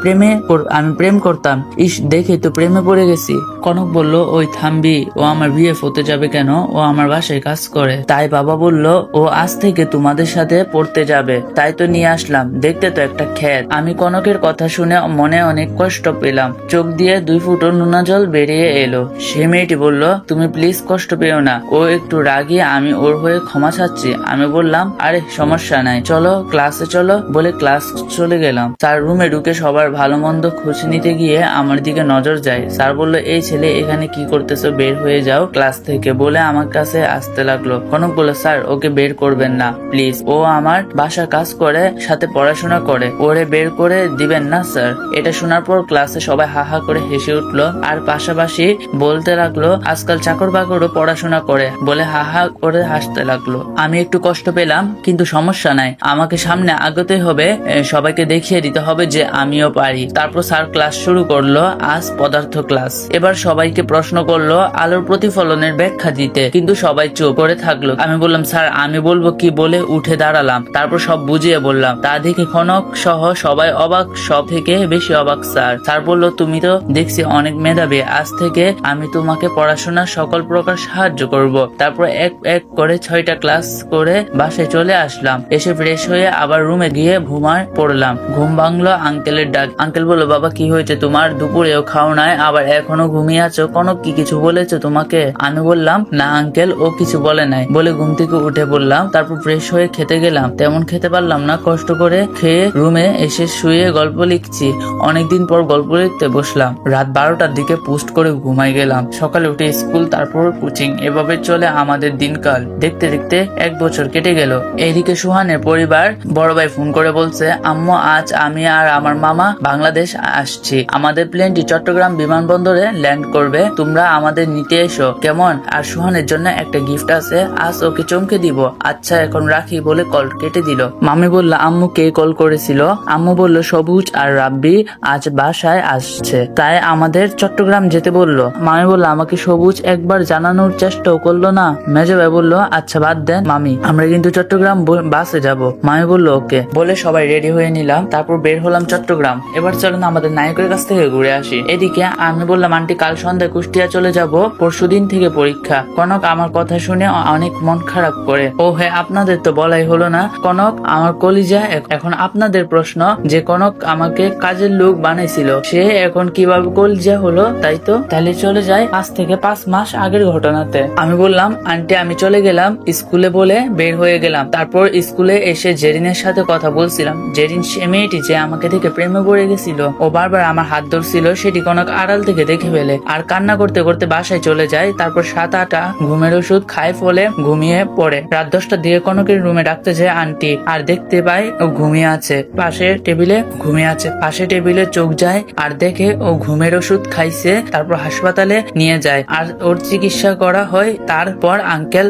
প্রেম করতাম। ইস, দেখে তো প্রেমে পড়ে গেছি। কনক বলল, ওই থামবি, ও আমার বিয়ে হতে যাবে কেন? ও আমার বাসায় কাজ করে। তাই বাবা বলল ও আজ থেকে তোমাদের সাথে পড়তে যাবে, তাই তো নিয়ে আসলাম। দেখতে তো একটা খ্যাত। আমি কনকের কথা শুনে মনে অনেক কষ্ট পেলাম। চোখ দিয়ে 2 ফুটো নোনা জল বেরিয়ে এলো। সে মেয়েটি বলল, তুমি প্লিজ কষ্ট পেও না, ও একটু রাগী, আমি ওর হয়ে ক্ষমা চাচ্ছি। আমি বললাম, আরে সমস্যা নাই, চলো ক্লাসে চলো। বলে ক্লাস চলে গেলাম। স্যার রুমে ঢুকে সবার ভালো মন্দ খোঁজ নিতে গিয়ে আমার দিকে নজর যায়। স্যার বলল, এই ছেলে এখানে কি করতেছো, বের হয়ে যাও ক্লাস থেকে, বলে আমার কাছে আসতে লাগলো। কনক বলল, স্যার ওকে বের করবেন না প্লিজ, ও আমার বাসা কাজ করে, সাথে পড়াশোনা করে, ওরে বের করে দিবেন না স্যার। এটা শোনার পর ক্লাসে সবাই হা হা করে হেসে উঠলো, আর পাশাপাশি বলতে লাগলো, আজকাল চাকর বাকরও পড়াশোনা করে, বলে হা হা করে হাসতে লাগলো। আমি একটু কষ্ট পেলাম, কিন্তু সমস্যা নাই, আমাকে সামনে আগাতে হবে, সবাইকে দেখিয়ে দিতে হবে যে আমিও পারি। তারপর স্যার ক্লাস শুরু করলো। আজ পদার্থ ক্লাস। এবার সবাইকে প্রশ্ন করলো আলোর প্রতিফলনের ব্যাখ্যা দিতে, কিন্তু সবাই চুপ করে থাকলো। আমি বললাম, স্যার আমি বলবো কি, বলে উঠে দাঁড়ালাম। তারপর সব বুঝিয়ে বললাম। তা দেখে কনক সহ সবাই অবাক, সব থেকে বেশি অবাক স্যার। স্যার বলল, তুমি তো দেখছি অনেক মেধাবী, আজ থেকে আমি তোমাকে পড়াশোনার সকল প্রকার সাহায্য করব। তারপর এক এক করে 6টা ক্লাস করে বাসায় চলে আসলাম। এসে ফ্রেশ হয়ে আবার রুমে গিয়ে ঘুমায় পড়লাম। ঘুম ভাঙলো আঙ্কেলের ডাক। আঙ্কেল বলল, বাবা কি হয়েছে তোমার? দুপুরেও খাও নাই, আবার এখনো ঘুমিয়ে আছো? কনক কি কিছু বলেছো তোমাকে? আমি বললাম, না আঙ্কেল, ও কিছু বলে নাই, বলে ঘুম থেকে উঠে পড়লাম। তারপর ফ্রেশ হয়ে খেতে গেলাম। তেমন খেতে পারলাম না, কষ্ট করে খেয়ে রুমে এসে শুয়ে গল্প লিখছি। অনেকদিন পর গল্প লিখতে বসলাম। রাত 12টার দিকে পোস্ট করে ঘুমাই গেলাম। সকালে উঠে স্কুল, তারপর কোচিং, এভাবে চলে আমাদের দিনকাল। দেখতে দেখতে 1 বছর কেটে গেল। এইদিকে সুহানের পরিবার বড় ভাই ফোন করে বলছে, আম্মু আজ আমি আর আমার মামা বাংলাদেশ আসছি। আমাদের প্লেনটি চট্টগ্রাম বিমানবন্দরে ল্যান্ড করবে, তোমরা আমাদের নিতে এসো কেমন? আর সুহানের জন্য একটা গিফট আছে, আজ ওকে চমকে দিব। আচ্ছা এখন রাখি, বলে কল কেটে দিল। মামি বলল, আম্মু কে কল করেছিল? আম্মু বলল, সবুজ আর রাব্বি আজ বাসায় আসছে, তাই আমাদের চট্টগ্রাম যেতে বলল। মামি বলল, আমাকে সবুজ একবার জানানোর চেষ্টাও করলো না? মেজো ভাই বলল, আচ্ছা বাদ দেন মামি, আমরা কিন্তু চট্টগ্রাম বাসে যাব। মামি বলল, ওকে। বলে সবাই রেডি হয়ে নিলাম। তারপর বের হলাম চট্টগ্রাম। এবার চলুন আমাদের নায়কের কাছ থেকে ঘুরে আসি। এদিকে আমি বললাম, আন্টি কাল সন্ধ্যায় কুষ্টিয়া চলে যাব, পরশুদিন থেকে পরীক্ষা। কনক আমার কথা শুনে অনেক মন খারাপ করে। ও হ্যাঁ, আপনাদের তো বলাই হলো না। কনক আমার কলিজা। এখন আপনাদের প্রশ্ন যে কনক আমাকে কাজের লোক বানাইছিল, সে এখন কিভাবে কলিজা হলো? তাই তো, তাহলে চলে যায় 5 থেকে 5 মাস আগের ঘটনাতে। আমি বললাম, আন্টি আমি চলে গেলাম স্কুলে, বলে বের হয়ে গেলাম। তারপর স্কুলে এসে জেরিনের সাথে কথা বলছিলাম। জেরিন সে মেয়েটি যে আমাকে দেখে প্রেমে পড়ে গেছিল, ও বারবার আমার হাত ধরছিল, সেটি কনক আড়াল থেকে দেখে ফেলে আর কান্না করতে করতে বাসায় চলে যায়। তারপর 7-8টা ঘুমের ওষুধ খায়, ফলে ঘুমিয়ে পড়ে। রাত 10টার দিকে কনকের রুমে ডাকতে যায় আন্টি, আর দেখতে পাই ও ঘুমিয়ে আছে, পাশে টেবিলে ঘুমিয়ে আছে। পাশে টেবিলে চোখ যায় আর দেখে ও ঘুমের ওষুধ খাইছে। তারপর হাসপাতালে নিয়ে যায় আর ওর চিকিৎসা করা হয়। তারপর আঙ্কেল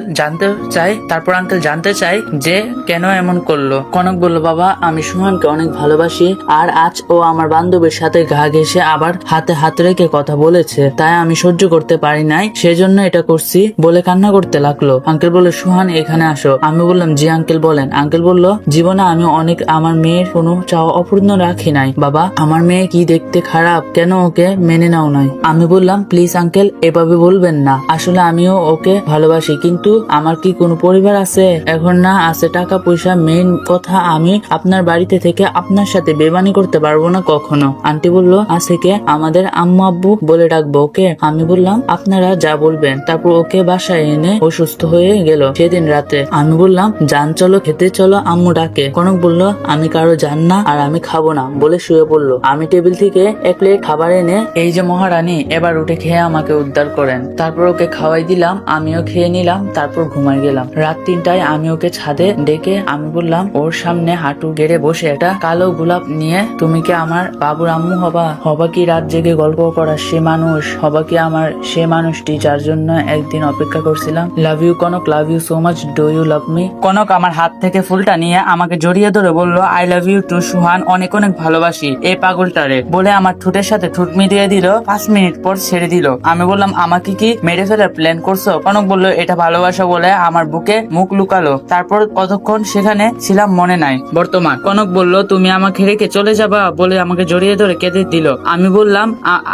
জানতে চায় যে কেন এমন করলো। কনক বলল, বাবা আমি সুহানকে অনেক ভালোবাসি, আর আজ ও আমার বান্ধবীর সাথে গা ঘেঁষে আবার হাতে হাত রেখে কথা বলেছে, তাই আমি সহ্য করতে পারি নাই, সেজন্য এটা করছি, বলে কান্না করতে লাগলো। আঙ্কেল বলল, সুহান এখানে আসো। আমি বললাম, জি আঙ্কেল বলেন। আঙ্কেল বলল, জীবনে আমি অনেক আমার মেয়ের কোনো চাওয়া অপূর্ণ রাখি নাই বাবা, আমার মেয়ে কি দেখতে খারাপ, কেন ওকে মেনে নাও নাই? আমি বললাম, প্লিজ আঙ্কেল এভাবে বলবেন না, আসলে আমিও ওকে ভালোবাসি, কিন্তু আমার কি কোনো পরিবার আছে? এখন না আছে টাকা পয়সা, মেইন কথা আমি আপনার বাড়িতে থেকে আপনার সাথে বেমানি করতে পারবো না কখনো। আন্টি বলল, আছে কে? আমাদের আম্মু আব্বু বলে ডাকবো ওকে? আমি বললাম, আপনারা যা বলবেন। তারপর ওকে বাসায় এনে অসুস্থ হয়ে গেল সেদিন রাতে। আমি বললাম, জান চলো খেতে চলো, আম্মু ডাকে। কনক বলল, আমি কারো জান না আর আমি খাবো না, বলে শুয়ে পড়লো। আমি টেবিল থেকে 1 প্লেট খাবার এনে, এই যে মহারানী এবার উঠে খেয়ে আমাকে উদ্ধার করেন। তারপর ওকে খাওয়াই দিলাম, আমিও খেয়ে নিলাম। তারপর ঘুমাই গেলাম। রাত 3টায় আমি ওকে ছাদে ডেকে আমি বললাম, ওর সামনে হাঁটু গেড়ে বসে একটা কালো গোলাপ নিয়ে, তুমি কি আমার বাবুর আম্মু হবা কি রাত জেগে গল্প করা সে মানুষ, হবা কি আমার সে মানুষটি যার জন্য একদিন অপেক্ষা করছিলাম? Love you Konok, love you so much, do you love me? Konok আমার হাত থেকে ফুলটা নিয়ে আমাকে জড়িয়ে ধরে বলল, আই লাভ ইউ টু সুহান, অনেক অনেক ভালোবাসি এই পাগলটারে, বলে আমার ঠোঁটের সাথে ঠোঁট মিলিয়ে দিল। 5 মিনিট পর ছেড়ে দিল। আমি বললাম, আমাকে কি মেরে ফেলার প্ল্যান করছো? কনক বলল, এটা ভালোবাসা বলে আমার বুকে মুখ লুকালো। তারপর কতক্ষণ সেখানে ছিলাম মনে নাই। বর্তমান কনক বলল, তুমি আমাকে রেখে চলে যাবা, বলে আমাকে জড়িয়ে ধরে কেঁদে দিল। আমি বললাম,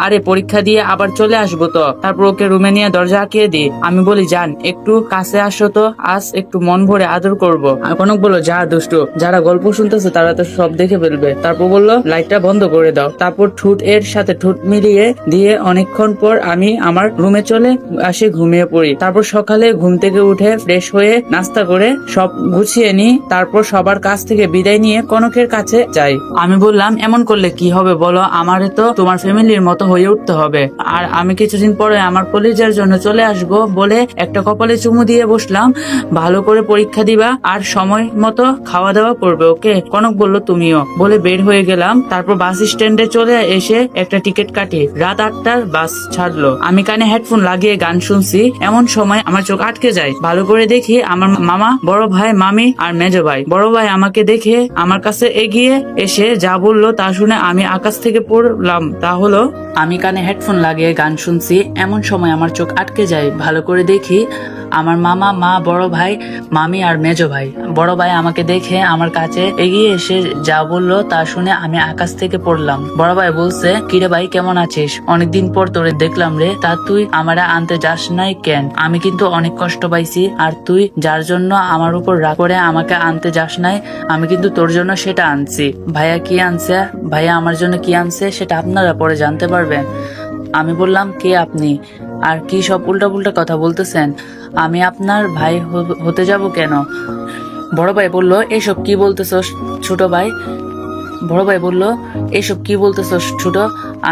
আরে পরীক্ষা দিয়ে আবার চলে আসবো তো। তারপর ওকে রুমে নিয়ে দরজা আটকিয়ে দিই। আমি বলি, যান একটু কাছে আসো তো, আজ একটু মন ভরে আদর করবো। কনক বলল, যা দুষ্টু, যারা গল্প শুনতেছে তারা তো সব দেখে ফেলবে। তারপর বলল, লাইটটা বন্ধ করে দাও। তারপর ঠোঁট এর সাথে ঠোঁট মিলিয়ে দিয়ে অনেকক্ষণ পর আমি আমার রুমে চলে আসি, ঘুমিয়ে পড়ি। তারপর সকালে ঘুম থেকে উঠে ফ্রেশ হয়ে নাস্তা করে সব গুছিয়ে নিই। তারপর সবার কাছ থেকে বিদায় নিয়ে কনকের কাছে যাই। আমি বললাম, এমন করলে কি হবে বলো, আমারে তো তোমার ফ্যামিলির মতো হয়ে উঠতে হবে, আর আমি কিছুদিন পরে আমার কলেজের জন্য চলে আসব, বলে একটা কপালে চুমু দিয়ে বসলাম। ভালো করে পরীক্ষা দিবা আর সময় মতো খাওয়া দাওয়া করবে, ওকে? কনক বলল, তুমিও, বলে বের হয়ে গেলাম। তারপর বাস স্ট্যান্ডে চলে এসে একটা টিকিট কাটি। রাত 8টার বাস ছাড়লো। আমি কানে হেডফোন লাগিয়ে গান শুনছি। এমন সময় আমার চোখ আটকে যায়। ভালো করে দেখি আমার মামা, বড় ভাই, মামি আর মেজো ভাই। বড় ভাই আমাকে দেখে আমার কাছে এগিয়ে এসে যা বললো তা শুনে আমি আকাশ থেকে পড়লাম। তা হলো, আমি কানে হেডফোন লাগিয়ে গান শুনছি। এমন সময় আমার চোখ আটকে যায়। ভালো করে দেখি আমার মামা, মা, বড় ভাই, মামি আর মেজো ভাই। বড় ভাই আমাকে দেখে আমার কাছে এগিয়ে এসে যা বললো তা শুনে আমি আকাশ থেকে পড়লাম। বড় ভাই বলছে, কিরে ভাই, কেমন আছিস? অনেকদিন পর তোরে দেখলাম রে, তা তুই আমারে আনতে যাস নাই কেন? আমি কিন্তু অনেক কষ্ট পাইছি, আর তুই যার জন্য আমার উপর রাগ করে আমাকে আনতে যাস নাই, আমি কিন্তু তোর জন্য সেটা আনছি। ভাইয়া কি আনছে, ভাইয়া আমার জন্য কি আনছে সেটা আপনারা পরে জানতে পারবেন। আমি বললাম, কে আপনি, আর কি সব উল্টা পুল্টা কথা বলতেছেন? আমি আপনার ভাই হতে যাব কেন? বড় ভাই বলল, এসব কি বলতেছ ছোট ভাই? বড় ভাই বলল, এসব কি বলতেছ ছোট?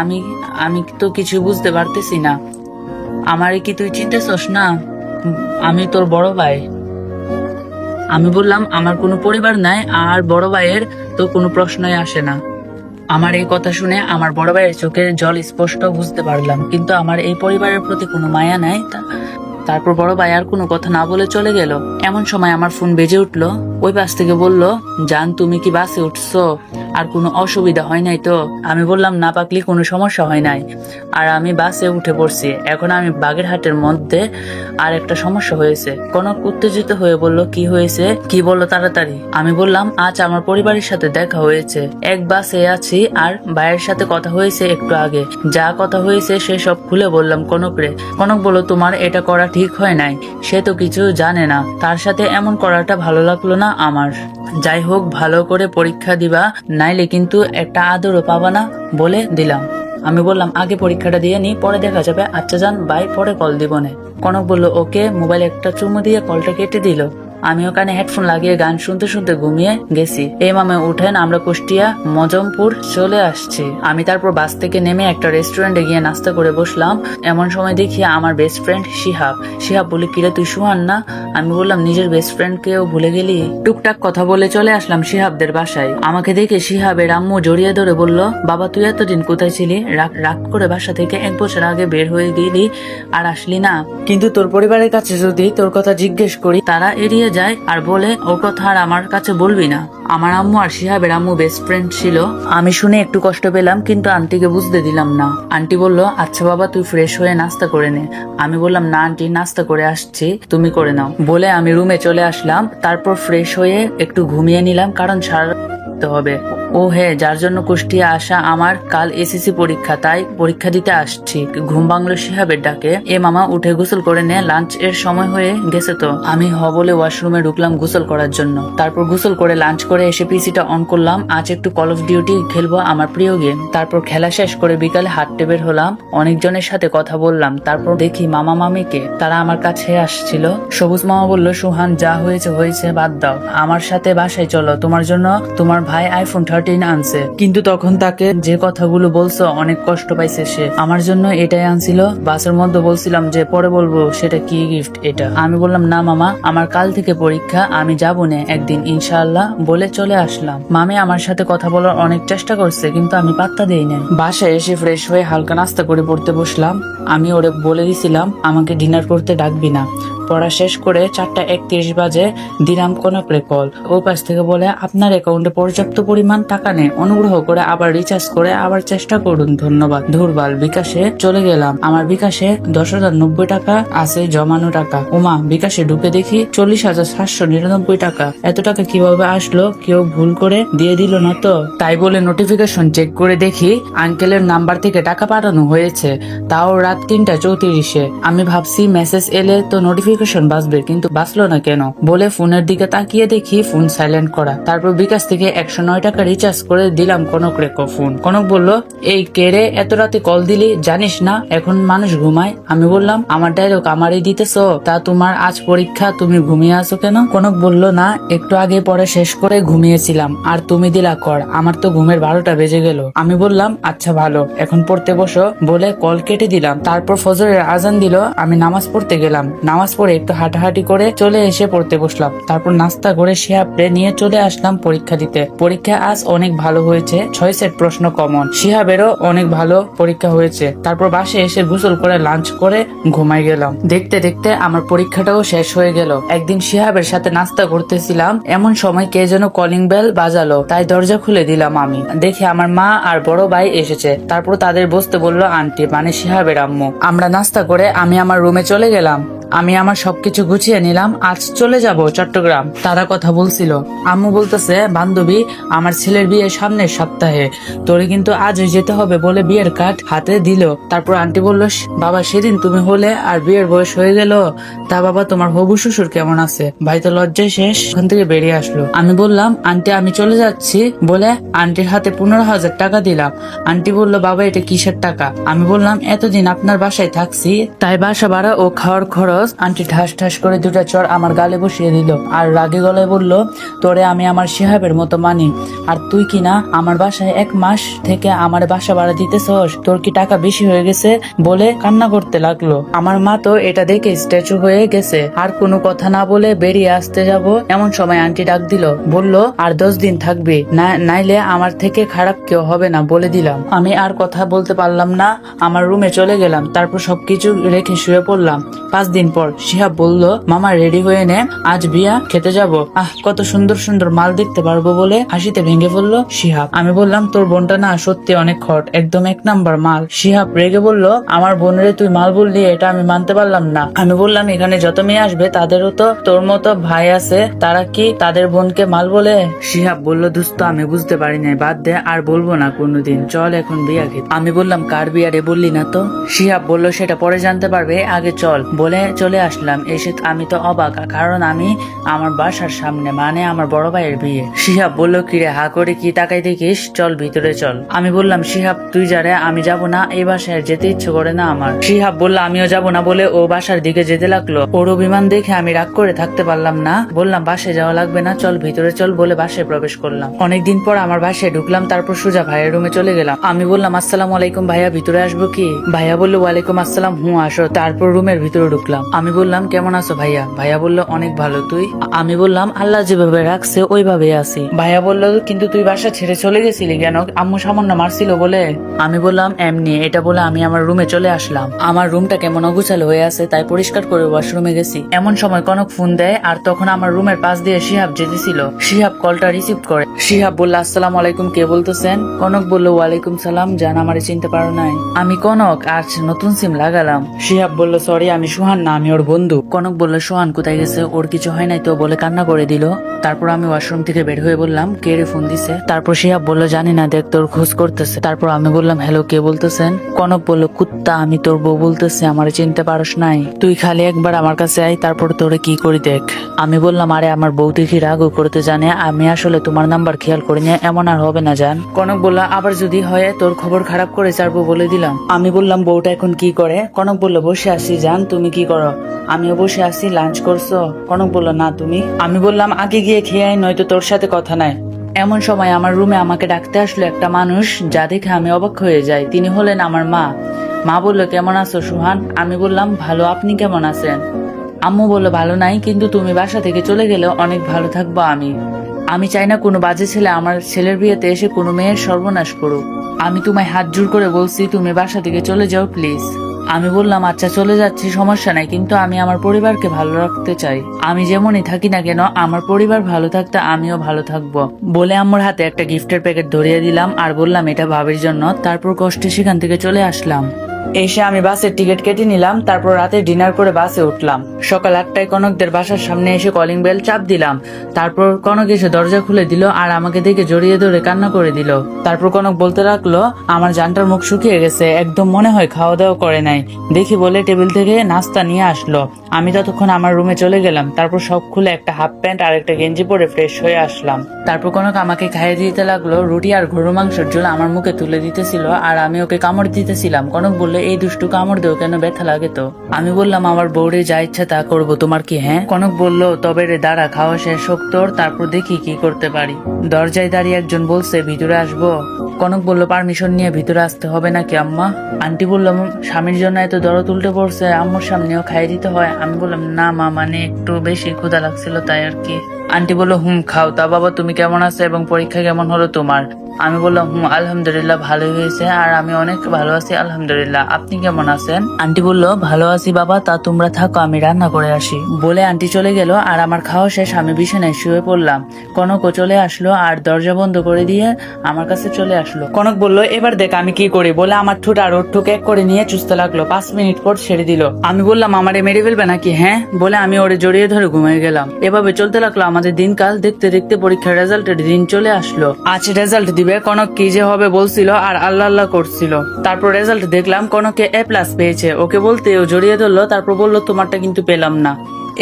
আমি আমি তো কিছু বুঝতে পারতেছি না। আমারে কি তুই চিনতেছস না? আমি তোর বড় ভাই। আমি বললাম, আমার কোনো পরিবার নাই, আর বড় ভাইয়ের তো কোনো প্রশ্নই আসে না। আমার এই কথা শুনে আমার বড় ভাইয়ের চোখের জল স্পষ্ট বুঝতে পারলাম, কিন্তু আমার এই পরিবারের প্রতি কোনো মায়া নাই। তারপর বড় ভাই আর কোনো কথা না বলে চলে গেল। এমন সময় আমার ফোন বেজে উঠলো। ওই বাস থেকে বলল, জান তুমি কি বাসে উঠছো? আর কোনো অসুবিধা হয় নাই তো? আমি বললাম, না পাকলি কোনো সমস্যা হয় নাই, আর আমি বাসে উঠে পড়ছি। এখন আমি বাগেরহাটের মধ্যে, আর একটা সমস্যা হয়েছে। কনক উত্তেজিত হয়ে বলল, কি হয়েছে, কি বললো তাড়াতাড়ি। আমি বললাম, আজ আমার পরিবারের সাথে দেখা হয়েছে, এক বাসে আছি, আর ভাইয়ের সাথে কথা হয়েছে একটু আগে। যা কথা হয়েছে সে সব খুলে বললাম কনকরে। কনক বলল, তোমার এটা করা ঠিক হয় নাই, সে তো কিছু জানে না, তার সাথে এমন করাটা ভালো লাগলো না আমার। যাই হোক, ভালো করে পরীক্ষা দিবা, নাইলে কিন্তু একটা আদরও পাবা না বলে দিলাম। আমি বললাম, আগে পরীক্ষাটা দিয়ে নি, পরে দেখা যাবে। আচ্ছা যান বাই, পরে কল দিব না। কনক বলল, ওকে। মোবাইলে একটা চুমু দিয়ে কলটা কেটে দিল। আমি ওখানে হেডফোন লাগিয়ে গান শুনতে শুনতে ঘুমিয়ে গেছি। এই মামে উঠেন, আমরা কুষ্টিয়া মজমপুর চলে আসছি। আমি তারপর বাস থেকে নেমে একটা রেস্টুরেন্টে গিয়ে নাস্তা করে বসলাম। এমন সময় দেখি আমার বেস্ট ফ্রেন্ড শিহাব বলে, কিরে তুই সুহান না? আমি বললাম, নিজের বেস্ট ফ্রেন্ড কেও ভুলে গেলি? টুকটাক কথা বলে চলে আসলাম শিহাবদের বাসায়। আমাকে দেখে শিহাবের আম্মু জড়িয়ে ধরে বলল, বাবা তুই এতদিন কোথায় ছিলি? রাগ করে বাসা থেকে 1 বছর আগে বের হয়ে গেলি, আর আসলি না। কিন্তু তোর পরিবারের কাছে যদি তোর কথা জিজ্ঞেস করি, তারা এড়িয়ে যায় আর বলে, ওর কথা আর আমার কাছে বলবি না। আমার আম্মু আর শিহাবের আম্মু বেস্ট ফ্রেন্ড ছিল। আমি শুনে একটু কষ্ট পেলাম, কিন্তু আন্টিকে বুঝতে দিলাম না। আন্টি বলল, আচ্ছা বাবা তুই ফ্রেশ হয়ে নাস্তা করে নে। আমি বললাম, না আন্টি, নাস্তা করে আসছি, তুমি করে নাও, বলে আমি রুমে চলে আসলাম। তারপর ফ্রেশ হয়ে একটু ঘুমিয়ে নিলাম, কারণ সারা হবে। ও হ্যাঁ, যার জন্য কুষ্টিয়া আসা, আমার কাল এসএসসি পরীক্ষা, তাই পরীক্ষা দিতে আসছি। ঘুম ভাঙলো শিহাবের ডাকে। এ মামা উঠে গোসল করে নে, লাঞ্চ এর সময় হয়ে গেছে তো। আমি বলে ওয়াশরুমে ঢুকলাম গোসল করার জন্য। তারপর গোসল করে লাঞ্চ করে এসে পিসিটা অন করলাম। আজ একটু কল অফ ডিউটি খেলবো, আমার প্রিয় গেম। তারপর খেলা শেষ করে বিকালে হাঁটতে বের হলাম। অনেকজনের সাথে কথা বললাম। তারপর দেখি মামা মামিকে, তারা আমার কাছে আসছিল। সবুজ মামা বলল, সুহান যা হয়েছে হয়েছে, বাদ দাও, আমার সাথে বাসায় চলো, তোমার জন্য তোমার ভাই আইফোন 13 আনছে। কিন্তু তখন তাকে যে কথাগুলো বলছো অনেক কষ্ট পাইছে সে। আমার জন্য এটাই আনছিল। বাসের মধ্যে বলছিলাম যে পরে বলবো সেটা কি গিফট এটা। আমি বললাম, না মামা, আমার কাল থেকে পরীক্ষা, আমি যাবো না একদিন ইনশাআল্লাহ, বলে চলে আসলাম। মামি আমার সাথে কথা বলার অনেক চেষ্টা করছে, কিন্তু আমি পাত্তা দেই না। বাসায় এসে ফ্রেশ হয়ে হালকা নাস্তা করে পড়তে বসলাম। আমি ওরে বলে দিছিলাম আমাকে ডিনার করতে ডাকবি না। পড়া শেষ করে 4:31 বাজে দিলাম কনকরে কল। ও পাশ থেকে বলে, আপনার অ্যাকাউন্টে পর্যাপ্ত পরিমাণ টাকা নেই, অনুগ্রহ করে আবার রিচার্জ করে আবার চেষ্টা করুন, ধন্যবাদ। ধুরবাল, বিকাশে চলে গেলাম। আমার বিকাশে 10,090 টাকা আছে জমানো টাকা। ওমা, বিকাশে ঢুকে দেখি 40,799 টাকা। এত টাকা কিভাবে আসলো? কেউ ভুল করে দিয়ে দিল না তো? তাই বলে নোটিফিকেশন চেক করে দেখি আঙ্কেলের নাম্বার থেকে টাকা পাঠানো হয়েছে, তাও রাত 3:34-এ। আমি ভাবছি মেসেজ এলে তো নোটিফিকেশন বাজবে, কিন্তু বাজলো না কেন বলে ফোনের দিকে তাকিয়ে দেখি ফোন সাইলেন্ট করা। তারপর বিকাশ থেকে 109 টাকা রিচার্জ করে দিলাম কনকরে ফোন। কনক বলল, এই কে রে, এত রাতে কল দিলি? জানিস না এখন মানুষ ঘুমায়? আমি বললাম, আমার ডায়লগ আমারই দিতেছো? তা তোমার আজ পরীক্ষা, তুমি ঘুমিয়ে আছো কেন? কনক বলল, না, একটু আগে পড়া শেষ করে ঘুমিয়েছিলাম, আর তুমি দিলা কর, আমার তো ঘুমের 12টা বেজে গেল। আমি বললাম, আচ্ছা ভালো, এখন পড়তে বসো বলে কল কেটে দিলাম। তারপর ফজরের আজান দিল, আমি নামাজ পড়তে গেলাম। নামাজ পড়ে একটু হাঁটাহাঁটি করে চলে এসে পড়তে বসলাম। তারপর নাস্তা করে শিহাবরে নিয়ে চলে আসলাম পরীক্ষা দিতে। পরীক্ষা আজ অনেক ভালো হয়েছে, 6 সেট প্রশ্ন কমন। শিহাবেরও অনেক ভালো পরীক্ষা হয়েছে। তারপর বাসে এসে গোসল করে লাঞ্চ করে ঘুমাই গেলাম। দেখতে দেখতে আমার পরীক্ষাটাও শেষ হয়ে গেল। একদিন শিহাবের সাথে নাস্তা করতেছিলাম, এমন সময় কে যেন কলিং বেল বাজালো, তাই দরজা খুলে দিলাম। আমি দেখি আমার মা আর বড় ভাই এসেছে। তারপর তাদের বসতে বললো আন্টি, মানে শিহাবের আম্মু। আমরা নাস্তা করে আমি আমার রুমে চলে গেলাম। আমি আমার সবকিছু গুছিয়ে নিলাম, আজ চলে যাব চট্টগ্রাম। তারা কথা বলছিল। আম্মু বলতেছে, বান্ধবী, আমার ছেলের বিয়ে সামনের সপ্তাহে, তোরে কিন্তু আজই যেতে হবে বলে বিয়ের কার্ড হাতে দিল। তারপর আন্টি বলল, বাবা সেদিন তুমি হলে আর বিয়ের বয়স হয়ে গেল, তা বাবা তোমার হবু শ্বশুর কেমন আছে? ভাই তো লজ্জায় শেষ, ওখান থেকে বেরিয়ে আসলো। আমি বললাম, আন্টি আমি চলে যাচ্ছি বলে আন্টির হাতে 15,000 টাকা দিলাম। আন্টি বলল, বাবা এটা কিসের টাকা? আমি বললাম, এতদিন আপনার বাসায় থাকছি, তাই বাসা ভাড়া ও খাওয়ার খরচ। আন্টি ঠাস ঠাস করে 2টা চড় আমার গালে বসিয়ে দিল, আর রাগে গলায় বলল, তোরে আমি আমার শিহাবের মতো মানি, আর তুই কি না আমার বাসায় 1 মাস থেকে আমার বাসা ভাড়া দিতেছস? তোর কি টাকা বেশি হয়ে গেছে? বলে কান্না করতে লাগলো। আমার মা তো এটা দেখে স্ট্যাচু হয়ে গেছে। আর কোনো কথা না বলে বেরিয়ে আসতে যাব, এমন সময় আন্টি ডাক দিল, বলল, আর 10 দিন থাকবে, নাইলে আমার থেকে খারাপ কেউ হবে না বলে দিলাম। আমি আর কথা বলতে পারলাম না, আমার রুমে চলে গেলাম। তারপর সবকিছু রেখে শুয়ে পড়লাম। 5 দিন পর শিহাব বলল, মামা রেডি হয়ে নে, আজ বিয়া খেতে যাব। কত সুন্দর সুন্দর মাল দেখতে পারবো বলে হাসিতে ভেঙে বলল শিহাব। আমি বললাম, তোর বোনটা না সত্যি অনেক হট, একদম 1 নাম্বার মাল। শিহাব রেগে বলল, আমার বোনের তুই মাল বললি, এটা আমি মানতে পারলাম না। আমি বললাম, এখানে যত মেয়ে আসবে তাদেরও তো তোর মতো ভাই আছে, তারা কি তাদের বোনকে মাল বলে? শিহাব বলল, দোস্ত আমি বুঝতে পারি নাই, বাদ দে, আর বলবো না কোনোদিন, চল এখন বিয়া খেতে। আমি বললাম, কার বিয়া রে, বললি না তো? শিহাব বলল, সেটা পরে জানতে পারবে, আগে চল। বলে চলে আসলাম। এসে আমি তো অবাক, কারণ আমি আমার বাসার সামনে, মানে আমার বড় ভাইয়ের বিয়ে। শিহাব বলল, কিরে হা করে কি তাকাই দেখিস, চল ভিতরে চল। আমি বললাম, শিহাব তুই যারে, আমি যাব না, এই বাসায় যেতে ইচ্ছে করে না আমার। শিহাব বলল, আমিও যাব না বলে ও বাসার দিকে যেতে লাগলো। ওর অভিমান দেখে আমি রাগ করে থাকতে পারলাম না, বললাম, বাসায় যাওয়া লাগবে না, চল ভিতরে চল বলে বাসায় প্রবেশ করলাম। অনেকদিন পর আমার বাসায় ঢুকলাম। তারপর সোজা ভাইয়ের রুমে চলে গেলাম। আমি বললাম, আসসালামু আলাইকুম ভাইয়া, ভিতরে আসবো কি? ভাইয়া বললো, ওয়ালাইকুম আসসালাম, আসো। তারপর রুমের ভিতরে ঢুকলাম। আমি বললাম, কেমন আছো ভাইয়া? ভাইয়া বললো, অনেক ভালো, তুই? আমি বললাম, আল্লাহ যেভাবে রাখছে ওইভাবে আছি। ভাইয়া বললো, কিন্তু তুই বাসা ছেড়ে চলে গেছিলি কেন? আম্মু সামান্য মারছিল বলে? আমি বললাম, এমনি। এটা বলে আমি আমার রুমে চলে আসলাম। আমার রুমটা কেমন অগুছালো হয়ে আছে, তাই পরিষ্কার করে ওয়াশরুমে গেছি। এমন সময় কনক ফোন দেয়, আর তখন আমার রুমের পাশ দিয়ে শিহাব যেতেছিল। শিহাব কলটা রিসিভ করে। শিহাব বলল, আসসালামু আলাইকুম, কে বলতেছেন? কনক বলল, ওয়ালাইকুম সালাম, জান আমারে চিনতে পারো নাই? আমি কনক, আজ নতুন সিম লাগালাম। শিহাব বলল, সরি আমি সুহান না, আমি ওর বন্ধু। কনক বলল, সোহান কোথায় গেছে? ওর কিছু হয় নাই তো বলে কান্না করে দিল। তারপর আমি ওয়াশরুম থেকে বের হয়ে বললাম, কে রে ফোন দিছে? তারপর শিহাব বলল, জানি না, দেখ তোর খোঁজ করতেছে। তারপর আমি বললাম, হ্যালো, কে বলতেছেন? কনক বলল, কুত্তা, আমি তোর বউ বলতেছি, আমারে চিনতে পারস নাই? তুই খালি একবার আমার কাছে আয়, তারপর তোরে কি করি দেখ। আমি বললাম, আরে আমার বউ দেখি রাগও করতে জানে, আমি আসলে তোমার নাম্বার খেয়াল করিনি, এমন আর হবে না জান। কনক বলল, আবার যদি হয় তোর খবর খারাপ করে ছাড়বো বলে দিলাম। আমি বললাম, বউটা এখন কি করে? কনক বলল, বসে আসি জান, তুমি কি করো? আমিও বসে আসি। লাঞ্চ করছো? কনক বলল, না, তুমি? আমি বললাম, আগে গিয়ে খেয়ে আয়, নয়তো তোর সাথে কথা নাই। এমন সময় আমার রুমে আমাকে ডাকতে আসলো একটা মানুষ, যা দেখে আমি অবাক হয়ে যাই। তিনি হলেন আমার মা। মা বলল, কেমন আছো সুহান? আমি বললাম, ভালো, আপনি কেমন আছেন? আম্মু বলল, ভালো নাই, কিন্তু তুমি বাসা থেকে চলে গেলে অনেক ভালো থাকবো আমি চাই না কোনো বাজে ছেলে আমার ছেলের বিয়েতে এসে কোনো মেয়ের সর্বনাশ করুক। আমি তোমায় হাত জোর করে বলছি, তুমি বাসা থেকে চলে যাও প্লিজ। আমি বললাম আচ্ছা চলে যাচ্ছি, সমস্যা নাই, কিন্তু আমি আমার পরিবারকে ভালো রাখতে চাই। আমি যেমনই থাকি না কেন আমার পরিবার ভালো থাকতে আমিও ভালো থাকবো বলে আম্মুর হাতে একটা গিফটের প্যাকেট ধরিয়ে দিলাম আর বললাম এটা ভাবির জন্য। তারপর কষ্টে সেখান থেকে চলে আসলাম। এসে আমি বাসের টিকিট কেটে নিলাম, তারপর রাতে ডিনার করে বাসে উঠলাম। সকাল 8টায় কনকদের বাসার সামনে এসে কলিং বেল চাপ দিলাম। তারপর কনক এসে দরজা খুলে দিল আর আমাকে দেখে জড়িয়ে ধরে কান্না করে দিল। তারপর কনক বলতে লাগলো আমার জানটার মুখ শুকিয়ে গেছে, একদম মনে হয় খাওয়া দাওয়া করে নাই। দেখি বলে টেবিল থেকে নাস্তা নিয়ে আসলো। আমি ততক্ষণ আমার রুমে চলে গেলাম। তারপর সব খুলে একটা হাফ প্যান্ট আর একটা গেঞ্জি পরে ফ্রেশ হয়ে আসলাম। তারপর কনক আমাকে খাইয়ে দিতে লাগলো। রুটি আর গরু মাংসের ঝোল আমার মুখে তুলে দিতেছিল আর আমি ওকে কামড় দিতেছিলাম। কনক বললো এই দুষ্টু কামড় দেও কেন, ব্যথা লাগে তো। আমি বললাম আমার বউরে যা ইচ্ছা তা করবো, তোমার কি? হ্যাঁ। কনক বলল তবে রে দাঁড়া, খাওয়া শেষ হোক তোর, তারপর দেখি কি করতে পারি। দরজায় দাঁড়িয়ে একজন বলছে ভিতরে আসবো। কনক বলল পারমিশন নিয়ে ভিতরে আসতে হবে নাকি আম্মা? আন্টি বললাম স্বামীর জন্য এত দরদ উল্টে পড়ছে, আম্মুর সামনেও খাইয়ে দিতে হয়? আমি বললাম না মা, মানে একটু বেশি ক্ষুধা লাগছিল তাই আর কি। আন্টি বললো খাও। তা বাবা তুমি কেমন আছো এবং পরীক্ষা কেমন হলো তোমার? আমি বললাম আলহামদুলিল্লাহ ভালোই হয়েছে আর আমি অনেক ভালো আছি আলহামদুলিল্লাহ। আপনি কেমন আছেন? আন্টি বললো ভালো আছি বাবা, তা তোমরা থাকো আমি রান্না করে আসি বলে আন্টি চলে গেল। আর আমার খাওয়া শেষ, আমি বিছানায় শুয়ে পড়লাম। কনকও চলে আসলো আর দরজা বন্ধ করে দিয়ে আমার কাছে চলে আসলো। কনক বলল এবার দেখ আমি কি করি বলে আমার ঠোঁট আর ওর ঠোঁট এক করে নিয়ে চুষতে লাগলো। 5 মিনিট পর ছেড়ে দিল। আমি বললাম আমারে মেরে ফেলবে নাকি? হ্যাঁ বলে আমি ওরে জড়িয়ে ধরে ঘুমিয়ে গেলাম। এভাবে চলতে লাগলো আমাদের দিনকাল। দেখতে দেখতে পরীক্ষার রেজাল্টের দিন চলে আসলো। আজ রেজাল্ট দিবে। কনক কি যে হবে বলছিল আর আল্লাহ আল্লাহ করছিল। তারপর রেজাল্ট দেখলাম কনকে A+ পেয়েছে। ওকে বলতে ও জড়িয়ে ধরলো। তারপর বললো তোমারটা কিন্তু পেলাম না।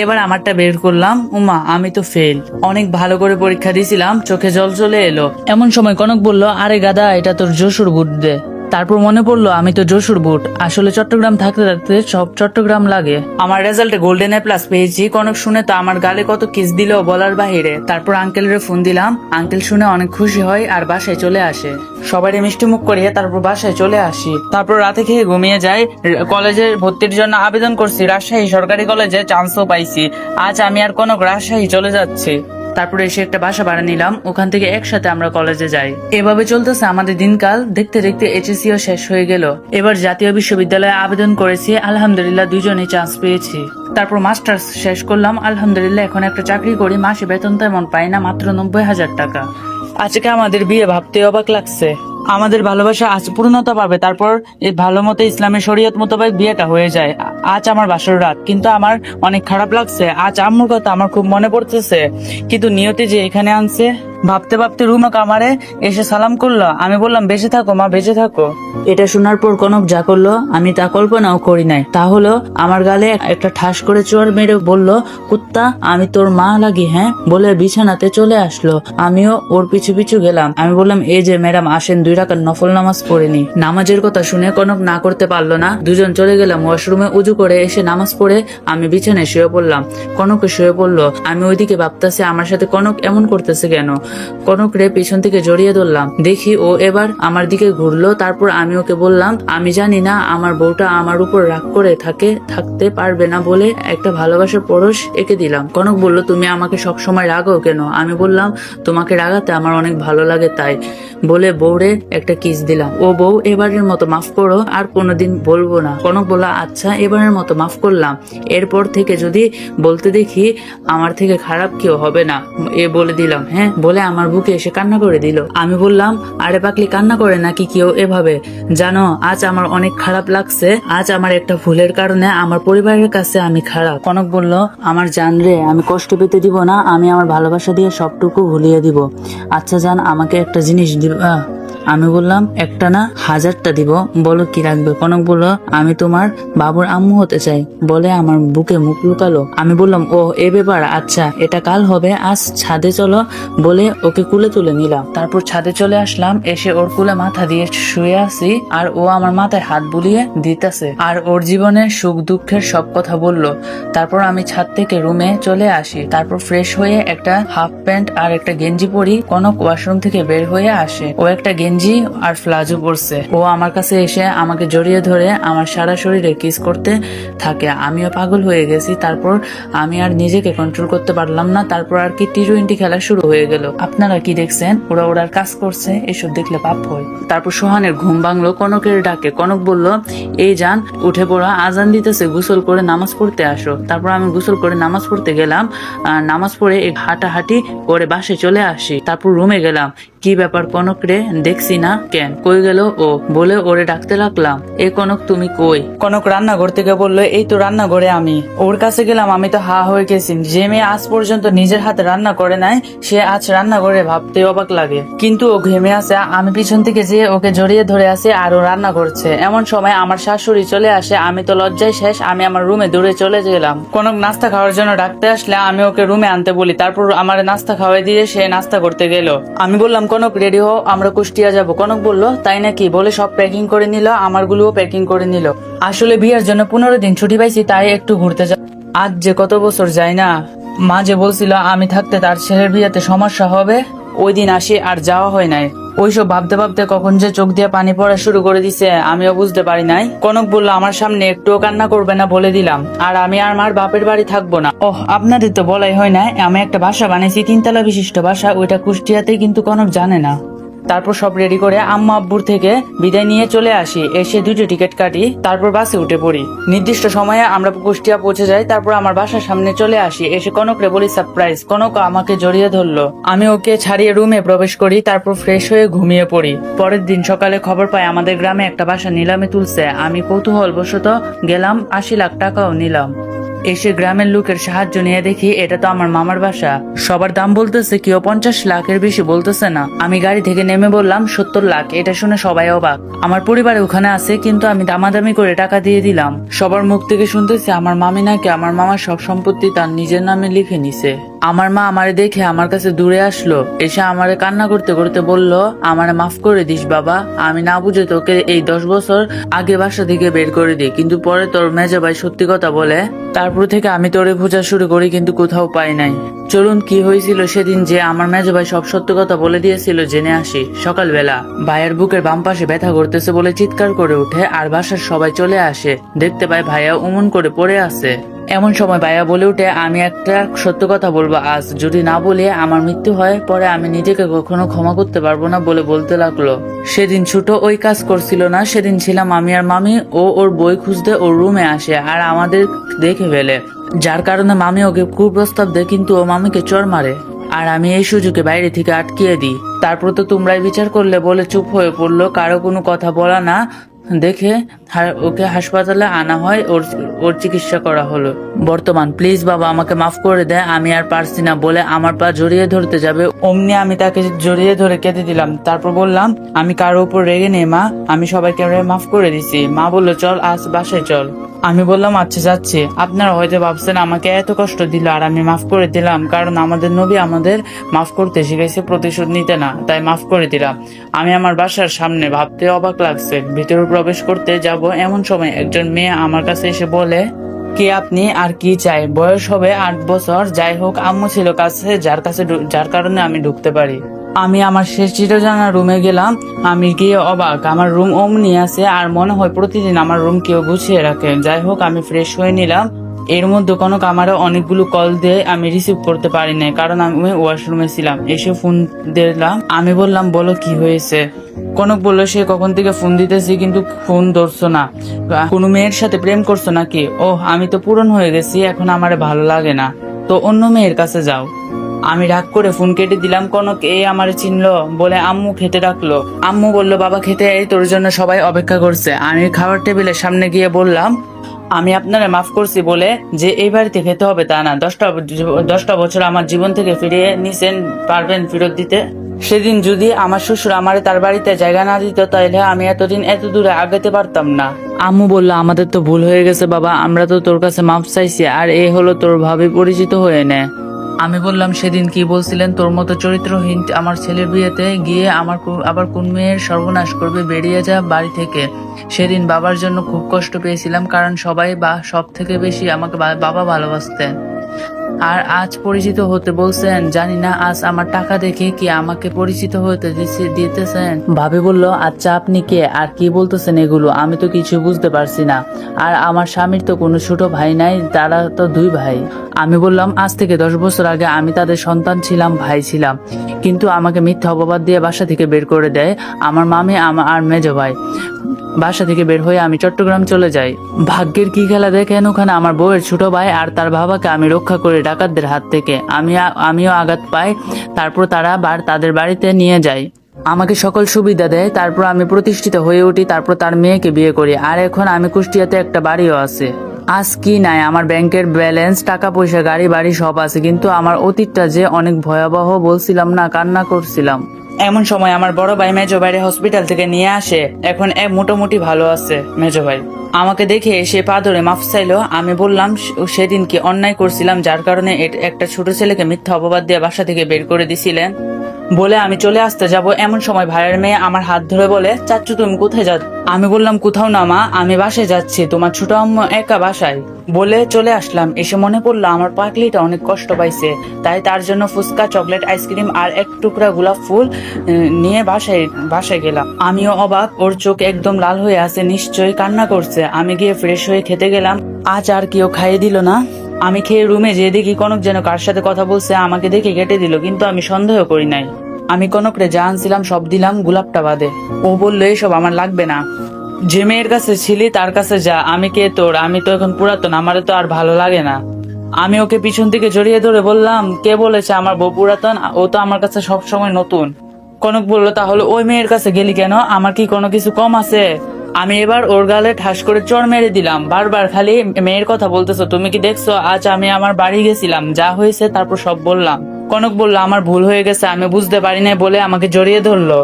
এবার আমারটা বের করলাম, উমা আমি তো ফেল। অনেক ভালো করে পরীক্ষা দিয়েছিলাম, চোখে জল চলে এলো। এমন সময় কনক বলল আরে গাদা এটা তোর যশোর বুট দে। তারপর মনে পড়লো আমি তো যশোর বুট, আসলে চট্টগ্রাম থাকতে থাকতে সব চট্টগ্রাম লাগে। আমার রেজাল্টে গোল্ডেন A+ পেয়েছি। কনক শুনে তো আমার গালে কত কিস দিল বলার বাহিরে। তারপর আঙ্কেলের ফোন দিলাম, আঙ্কেল শুনে অনেক খুশি হয় আর বাসায় চলে আসে। সবাই মিষ্টি মুখ করিয়ে তারপর বাসায় চলে আসি। তারপর রাতে খেয়ে ঘুমিয়ে যাই। কলেজে ভর্তির জন্য আবেদন করছি, রাজশাহী সরকারি কলেজে চান্সও পাইছি। আজ আমি আর কনক রাজশাহী চলে যাচ্ছি। তারপরে এসে একটা বাসা ভাড়া নিলাম, ওখান থেকে একসাথে আমরা কলেজে যাই। এভাবে চলতেছে আমাদের দিনকাল। দেখতে দেখতে HSCও শেষ হয়ে গেল। এবার জাতীয় বিশ্ববিদ্যালয়ে আবেদন করেছি, আলহামদুলিল্লাহ দুজনেই চান্স পেয়েছি। তারপর মাস্টার্স শেষ করলাম, আলহামদুলিল্লাহ এখন একটা চাকরি করি। মাসে বেতন তেমন পাই না, মাত্র 90,000 টাকা। আজকে আমাদের বিয়ে ভাবতে অবাক লাগছে। আমাদের ভালোবাসা আজ পূর্ণতা পাবে। তারপর এই ভালো মতো ইসলামের শরীয়ত মোতাবেক বিয়েটা হয়ে যায়। আজ আমার বাসর রাত, কিন্তু আমার অনেক খারাপ লাগছে। আজ আম্মুর কথা আমার খুব মনে পড়তেছে, কিন্তু নিয়তি যে এখানে আনছে। ভাবতে ভাবতে রুমক আমারে এসে সালাম করলো। আমি বললাম বেঁচে থাকো মা, বেঁচে থাকো। এটা শোনার পর কনক যা করলো আমি তা কল্পনাও করি নাই। তা হলো আমার গালে একটা ঠাস করে চোর মেরে বলল কুত্তা আমি তোর মা লাগি হ্যাঁ, বলে বিছানাতে চলে আসলো। আমিও ওর পিছু পিছু গেলাম। আমি বললাম এই যে ম্যাডাম আসেন, 2 রাকাত নফল নামাজ পড়েনি। নামাজের কথা শুনে কনক না করতে পারলো না। দুজন চলে গেলাম ওয়াশরুমে। উজু করে এসে নামাজ পড়ে আমি বিছানায় শুয়ে পড়লাম। কনকও শুয়ে পড়লো। আমি ওইদিকে ভাবতেছি আমার সাথে কনক এমন করতেছে কেন। কনক রে পিছন থেকে জড়িয়ে ধরলাম। দেখি ও এবার আমার দিকে ঘুরলো। তারপর আমি ওকে বললাম আমি জানি না আমার বউটা আমার উপর রাগ করে থাকতে পারবে না বলে একটা ভালোবাসার পরশ এঁকে দিলাম। কনক বলল তুমি আমাকে সব সময় রাগাও কেন? আমি বললাম তোমাকে রাগাতে আমার অনেক ভালো লাগে তাই, বলে বউরে একটা কিস দিলাম। ও বউ এবারের মতো মাফ করো, আর কোনোদিন বলবো না। কনক বলল আচ্ছা এবারের মতো মাফ করলাম, এরপর থেকে যদি বলতে দেখি আমার থেকে খারাপ কেউ হবে না, এ বলে দিলাম। হ্যাঁ বলে আমার বুকে এসে কান্না করে দিল। আমি বললাম আরে পাগলি কান্না করে নাকি কেউ এভাবে? জানো আজ আমার অনেক খারাপ লাগছে। আজ আমার একটা ভুলের কারণে আমার পরিবারের কাছে আমি খারাপ। কনক বলল আমার জান রে আমি কষ্ট পেতে দিব না, আমি আমার ভালোবাসা দিয়ে সবটুকু ভুলিয়ে দিব। আচ্ছা জান আমাকে একটা জিনিস দিবা? আমি বললাম একটা না 1000টা দিব। বলো কি রাখবে? কনক বলল আমি তোমার বাবুর আম্মু হতে চাই, বলে আমার বুকে মুখ লুকালো। আমি বললাম ও এ ব্যাপার, আচ্ছা এটা কাল হবে, আজ ছাদে চলো, বলে ওকে কুলে তুলে নিলাম। তারপর ছাদে চলে আসলাম। এসে ওর কুলে মাথা দিয়ে শুয়ে আছি আর ও আমার মাথায় হাত বুলিয়ে দিতেছে আর ওর জীবনের সুখ দুঃখের সব কথা বললো। তারপর আমি ছাদ থেকে রুমে চলে আসি। তারপর ফ্রেশ হয়ে একটা হাফ প্যান্ট আর একটা গেঞ্জি পরি। কনক ওয়াশরুম থেকে বের হয়ে আসে। ও একটা গেঞ্জি গেঞ্জি আর প্লাজো পরছে। ও আমার কাছে এসে আমাকে জড়িয়ে ধরে আমার সারা শরীরে কিস করতে থাকে। আমিও পাগল হয়ে গেছি। তারপর আমি আর নিজেকে কন্ট্রোল করতে পারলাম না। তারপর আর কি টি-20 খেলা শুরু হয়ে গেল। আপনারা কি দেখছেন? ওরা ওরার কাজ করছে, এসব দেখলে পাপ হয়। তারপর সোহানের ঘুম ভাঙলো কনকের ডাকে। কনক বলল, এই যান উঠে পড়া, আজান দিতেছে, গোসল করে নামাজ পড়তে আসো। তারপর আমি গোসল করে নামাজ পড়তে গেলাম। নামাজ পড়ে হাঁটাহাঁটি করে বাসায় চলে আসি। তারপর রুমে গেলাম। কি ব্যাপার কনক রে, দেখছি না কেন, কই গেল ও? বলে ওরে ডাকতে লাগলাম, এ কনক তুমি কই? কনক রান্নাঘর থেকে বললো, এই তো রান্নাঘরে আমি। ওর কাছে গেলাম। আমি তো হা হয়ে গেছি। যে মেয়ে আজ পর্যন্ত নিজের হাতে রান্না করে নাই, সে আজ রান্নাঘরে ভাবতে অবাক লাগে। কিন্তু ও ঘেমে আছে। আমি পিছন থেকে যে ওকে জড়িয়ে ধরে আছি আর ও রান্না করছে। এমন সময় আমার শাশুড়ি চলে আসে। আমি তো লজ্জায় শেষ। আমি আমার রুমে দৌড়ে চলে গেলাম। কনক নাস্তা খাওয়ার জন্য ডাকতে আসলে আমি ওকে রুমে আনতে বলি। তারপর আমার নাস্তা খাওয়াই দিয়ে সে নাস্তা করতে গেল। আমি বললাম, কনক রেডি হও, আমরা কুষ্টিয়া যাব। কনক বলল, তাই নাকি? বলে সব প্যাকিং করে নিল, আমারগুলোও প্যাকিং করে নিল। আসলে বিয়ের জন্য 15 দিন ছুটি পাইছি, তাই একটু ঘুরতে যাব। আজ যে কত বছর যায় না। মা যে বলছিল আমি থাকতে তার ছেলের বিয়েতে সমস্যা হবে, ওই দিন আসি আর যাওয়া হয় নাই। ওইসব ভাবতে ভাবতে কখন যে চোখ দিয়ে পানি পড়া শুরু করে দিছে আমিও বুঝতে পারি নাই। কনক বলল, আমার সামনে একটুও কান্না করবে না বলে দিলাম, আর আমি আর মার বাপের বাড়ি থাকবো না। ওহ, আপনাদের তো বলাই হয় না, আমি একটা বাসা বানাইছি, 3 তলা বিশিষ্ট বাসা, ওইটা কুষ্টিয়াতে, কিন্তু কনক জানে না। তারপর সব রেডি করে আম্মা আব্বুর থেকে বিদায় নিয়ে চলে আসি। এসে 2টো টিকিট কাটি, তারপর বাসে উঠে পড়ি। নির্দিষ্ট সময়ে আমরা কুষ্টিয়া পৌঁছে যাই। তারপর আমার বাসার সামনে চলে আসি। এসে কনকরে বলি সারপ্রাইজ। কনক আমাকে জড়িয়ে ধরলো। আমি ওকে ছাড়িয়ে রুমে প্রবেশ করি। তারপর ফ্রেশ হয়ে ঘুমিয়ে পড়ি। পরের দিন সকালে খবর পাই আমাদের গ্রামে একটা বাসা নিলামে তুলছে। আমি কৌতূহল বশত গেলাম, 80 লাখ টাকাও নিলাম। এসে গ্রামের লোকের সাহায্য নিয়ে দেখি এটা তো আমার মামার বাসা। সবার দাম বলতেছে, কেউ 50 লাখের বেশি বলতেছে না। আমি গাড়ি থেকে নেমে বললাম 70 লাখ। এটা শুনে সবাই অবাক। আমার পরিবারে ওখানে আছে, কিন্তু আমি দামাদামি করে টাকা দিয়ে দিলাম। সবার মুখ থেকে শুনতেছি আমার মামি নাকি আমার মামার সব সম্পত্তি তার নিজের নামে লিখে নিছে। আমার মা আমারে দেখে আমার কাছে দূরে আসলো। এসে আমারে কান্না করতে করতে বলল, আমারে মাফ করে দিস বাবা, আমি না বুঝে তোকে এই 10 বছর আগে বাসা থেকে বের করে দিই, কিন্তু পরে তোর মেজো ভাই সত্যি কথা বলে। তারপর থেকে আমি তোরে খোঁজা শুরু করি, কিন্তু কোথাও পাই নাই। চলুন কি হয়েছিল সেদিন যে আমার মেজো ভাই সব সত্য কথা বলে দিয়েছিল জেনে আসি। সকালবেলা ভাইয়ের বুকের বাম পাশে ব্যথা করতেছে বলে চিৎকার করে উঠে, আর বাসার সবাই চলে আসে। দেখতে পাই ভাইয়া উমন করে পড়ে আছে। এমন সময় ভাইয়া বলে উঠে, আমি একটা সত্য কথা বলবো আজ, যদি না বলে আমার মৃত্যু হয়, পরে আমি নিজেকে কখনো ক্ষমা করতে পারবো না বলে বলতে লাগলো। সেদিন ছোট ওই কাজ করছিল না। সেদিন ছিলাম আমি আর মামি। ও ওর বই খুঁজতে ওর রুমে আসে আর আমাদের দেখে ফেলে, যার কারণে মামি ওকে কুপ্রস্তাব দেয়, কিন্তু ও মামিকে চড় মারে। আর আমি এই সুযোগে বাইরে থেকে আটকিয়ে দিই। তারপর তো তোমরাই বিচার করলে বলে চুপ হয়ে পড়লো, কারো কোনো কথা বলা না দেখে ওকে হাসপাতালে আনা হয়। ওর চিকিৎসা করা হলো। বর্তমান প্লিজ বাবা আমাকে মাফ করে দেয়, আমি আর পারছি না বলে আমার পা জড়িয়ে ধরতে যাবে, অমনি আমি তাকে জড়িয়ে ধরে কেঁদে দিলাম। তারপর বললাম, আমি কারো উপর রেগে নেই মা, আমি সবাইকে মাফ করে দিছি। মা বললো, চল আজ বাসায় চল। আমি বললাম, আচ্ছা যাচ্ছি। আপনারা হয়তো ভাবছেন আমাকে এত কষ্ট দিল আর আমি মাফ করে দিলাম, কারণ আমাদের নবী আমাদের মাফ করতে শিখেছে, প্রতিশোধ নিতে না, তাই মাফ করে দিলাম। আমি আমার বাসার সামনে, ভাবতে অবাক লাগছে। ভিতরে প্রবেশ করতে যাব এমন সময় একজন মেয়ে আমার কাছে এসে বলে, কে আপনি আর কি চাই? বয়স হবে 8 বছর। যাই হোক, আম্মু ছিল কাছে, যার কারণে আমি ঢুকতে পারি। আমি আমার শেষ চিরজানা রুমে গেলাম। আমি গিয়ে অবাক, আমার রুম অমনি আছে আর মনে হয় প্রতিদিন আমার রুম কেউ গুছিয়ে রাখে। যাই হোক, আমি ফ্রেশ হয়ে নিলাম। এর মধ্যে কনক আমারও অনেকগুলো কল দিয়ে আমি রিসিভ করতে পারি নাই, কারণ আমি ওয়াশরুমে ছিলাম। এসে ফোন দিলাম। আমি বললাম, বলো কি হয়েছে? কনক বললো, সে কখন থেকে ফোন দিতেছি কিন্তু ফোন ধরছো না। কোনো মেয়ের সাথে প্রেম করছো নাকি? ওহ, আমি তো পূরণ হয়ে গেছি, এখন আমার ভালো লাগে না, তো অন্য মেয়ের কাছে যাও। আমি রাগ করে ফোন কেটে দিলাম। কনক এই আমারে চিনলো বলে আম্মু খেতে ডাকলো। আম্মু বললো, বাবা খেতে এই, তোর জন্য সবাই অপেক্ষা করছে। আমি খাবার টেবিলের সামনে গিয়ে বললাম, আমি আপনারা মাফ করছি বলে যে এই বাড়িতে খেতে হবে তা না। 10টা বছর আমার জীবন থেকে ফিরিয়ে নিছেন, পারবেন ফেরত দিতে? সেদিন যদি আমার শ্বশুর আমারে তার বাড়িতে জায়গা না দিত, তাহলে আমি এতদিন এত দূরে আগাতে পারতাম না। আম্মু বলল, আমাদের তো ভুল হয়ে গেছে বাবা, আমরা তো তোর কাছে মাফ চাইছি, আর এ হলো তোর ভাবে পরিচিত হয়ে নে। আমি বললাম, সেদিন কি বলছিলেন তোর মতো চরিত্রহীন আমার ছেলের বিয়েতে গিয়ে আবার কোন মেয়ের সর্বনাশ করবে, বেরিয়ে যা বাড়ি থেকে। সেদিন বাবার জন্য খুব কষ্ট পেয়েছিলাম, কারণ সবাই সব থেকে বেশি আমাকে বাবা ভালোবাসতেন। আর আজ পরিচিত হতে বলছেন, জানি না আজ আমার টাকা দেখে কি আমাকে পরিচিত হতে দিতেছেন। ভাবি বলল, আচ্ছা আপনি কে আর কি বলতেছেন এগুলো, আমি তো কিছু বুঝতে পারছি না। আর আমার স্বামীর তো কোনো ছোট ভাই নাই, তারা তো 2 ভাই। আমি বললাম, আজ থেকে 10 বছর আগে আমি তাদের সন্তান ছিলাম, ভাই ছিলাম, কিন্তু আমাকে মিথ্যা অপবাদ দিয়ে বাসা থেকে বের করে দেয় আমার মামি আর মেজো ভাই। বাসা থেকে বের হয়ে আমি চট্টগ্রাম চলে যাই। ভাগ্যের কি খেলা দেখেন, ওখানে আমার বউয়ের ছোট ভাই আর তার বাবাকে আমি রক্ষা করি ডাকাতদের হাত থেকে। আমিও আঘাত পাই। তারপর তারা তাদের বাড়িতে নিয়ে যায়, আমাকে সকল সুবিধা দেয়। তারপর আমি প্রতিষ্ঠিত হয়ে উঠি, তারপর তার মেয়েকে বিয়ে করি। আর এখন আমি কুষ্টিয়াতে একটা বাড়িও আছে। আজ কি নাই, আমার ব্যাংকের ব্যালেন্স, টাকা পয়সা, গাড়ি বাড়ি সব আছে, কিন্তু আমার অতীতটা যে অনেক ভয়াবহ, বলছিলাম না, কান্না করছিলাম। এমন সময় আমার বড় ভাই মেজো ভাইরে হসপিটাল থেকে নিয়ে আসে। এখন মোটামুটি ভালো আছে মেজো ভাই। আমাকে দেখে সে পা ধরে মাফ চাইলো। আমি বললাম সেদিন কি অন্যায় করছিলাম যার কারণে একটা ছোট ছেলেকে মিথ্যা অপবাদ দিয়ে বাসা থেকে বের করে দিছিলেন, বলে আমি চলে আসতে যাব। এমন সময় ভাইয়ের মেয়ে আমার হাত ধরে বলে, চাচ্চু তুমি কোথায় যাচ্ছ? আমি বললাম, কোথাও না মা, আমি বাসায় যাচ্ছি, তোমার ছোট আম্মু একা বাসায়। বলে চলে আসলাম। এসে মনে পড়লো আমার পাগলিটা অনেক কষ্ট পাইছে, তাই তার জন্য ফুচকা, চকলেট, আইসক্রিম আর এক টুকরা গোলাপ ফুল নিয়ে বাসায় গেলাম। আমিও অবাক, ওর চোখ একদম লাল হয়ে আছে, নিশ্চয়ই কান্না করছে। আমি গিয়ে ফ্রেশ হয়ে খেতে গেলাম। আজ আর কেউ খাইয়ে দিল না। আমি খেয়ে রুমে যেয়ে দেখি কনক যেন কার সাথে কথা বলছে, আমাকে দেখে কেটে দিল, কিন্তু আমি সন্দেহ করি নাই। আমি কনকরে যা আনছিলাম সব দিলাম, গোলাপটা বাদে। ও বললো, এসব আমার লাগবে না, যে মেয়ের কাছে ছিলি তার কাছে যা, আমি কে তোর, আমি তো এখন পুরাতন, আমারে তো আর ভালো লাগে না। আমি ওকে পিছন থেকে জড়িয়ে ধরে বললাম, কে বলেছে আমার বউ পুরাতন, ও তো আমার কাছে সব সময় নতুন। কনক বলল, তাহলে ওই মেয়ের কাছে গেলি কেন, আমার কি কোনো কিছু কম আছে? আমি এবার ওর গালে ঠাস করে চড় মেরে দিলাম। বারবার খালি মেয়ের কথা বলতেছো, তুমি কি দেখছো আজ আমি আমার বাড়ি গেছিলাম, যা হয়েছে তারপর সব বললাম। কনক বলল, আমার ভুল হয়ে গেছে, আমি বুঝতে পারি না, বলে আমাকে জড়িয়ে ধরলো।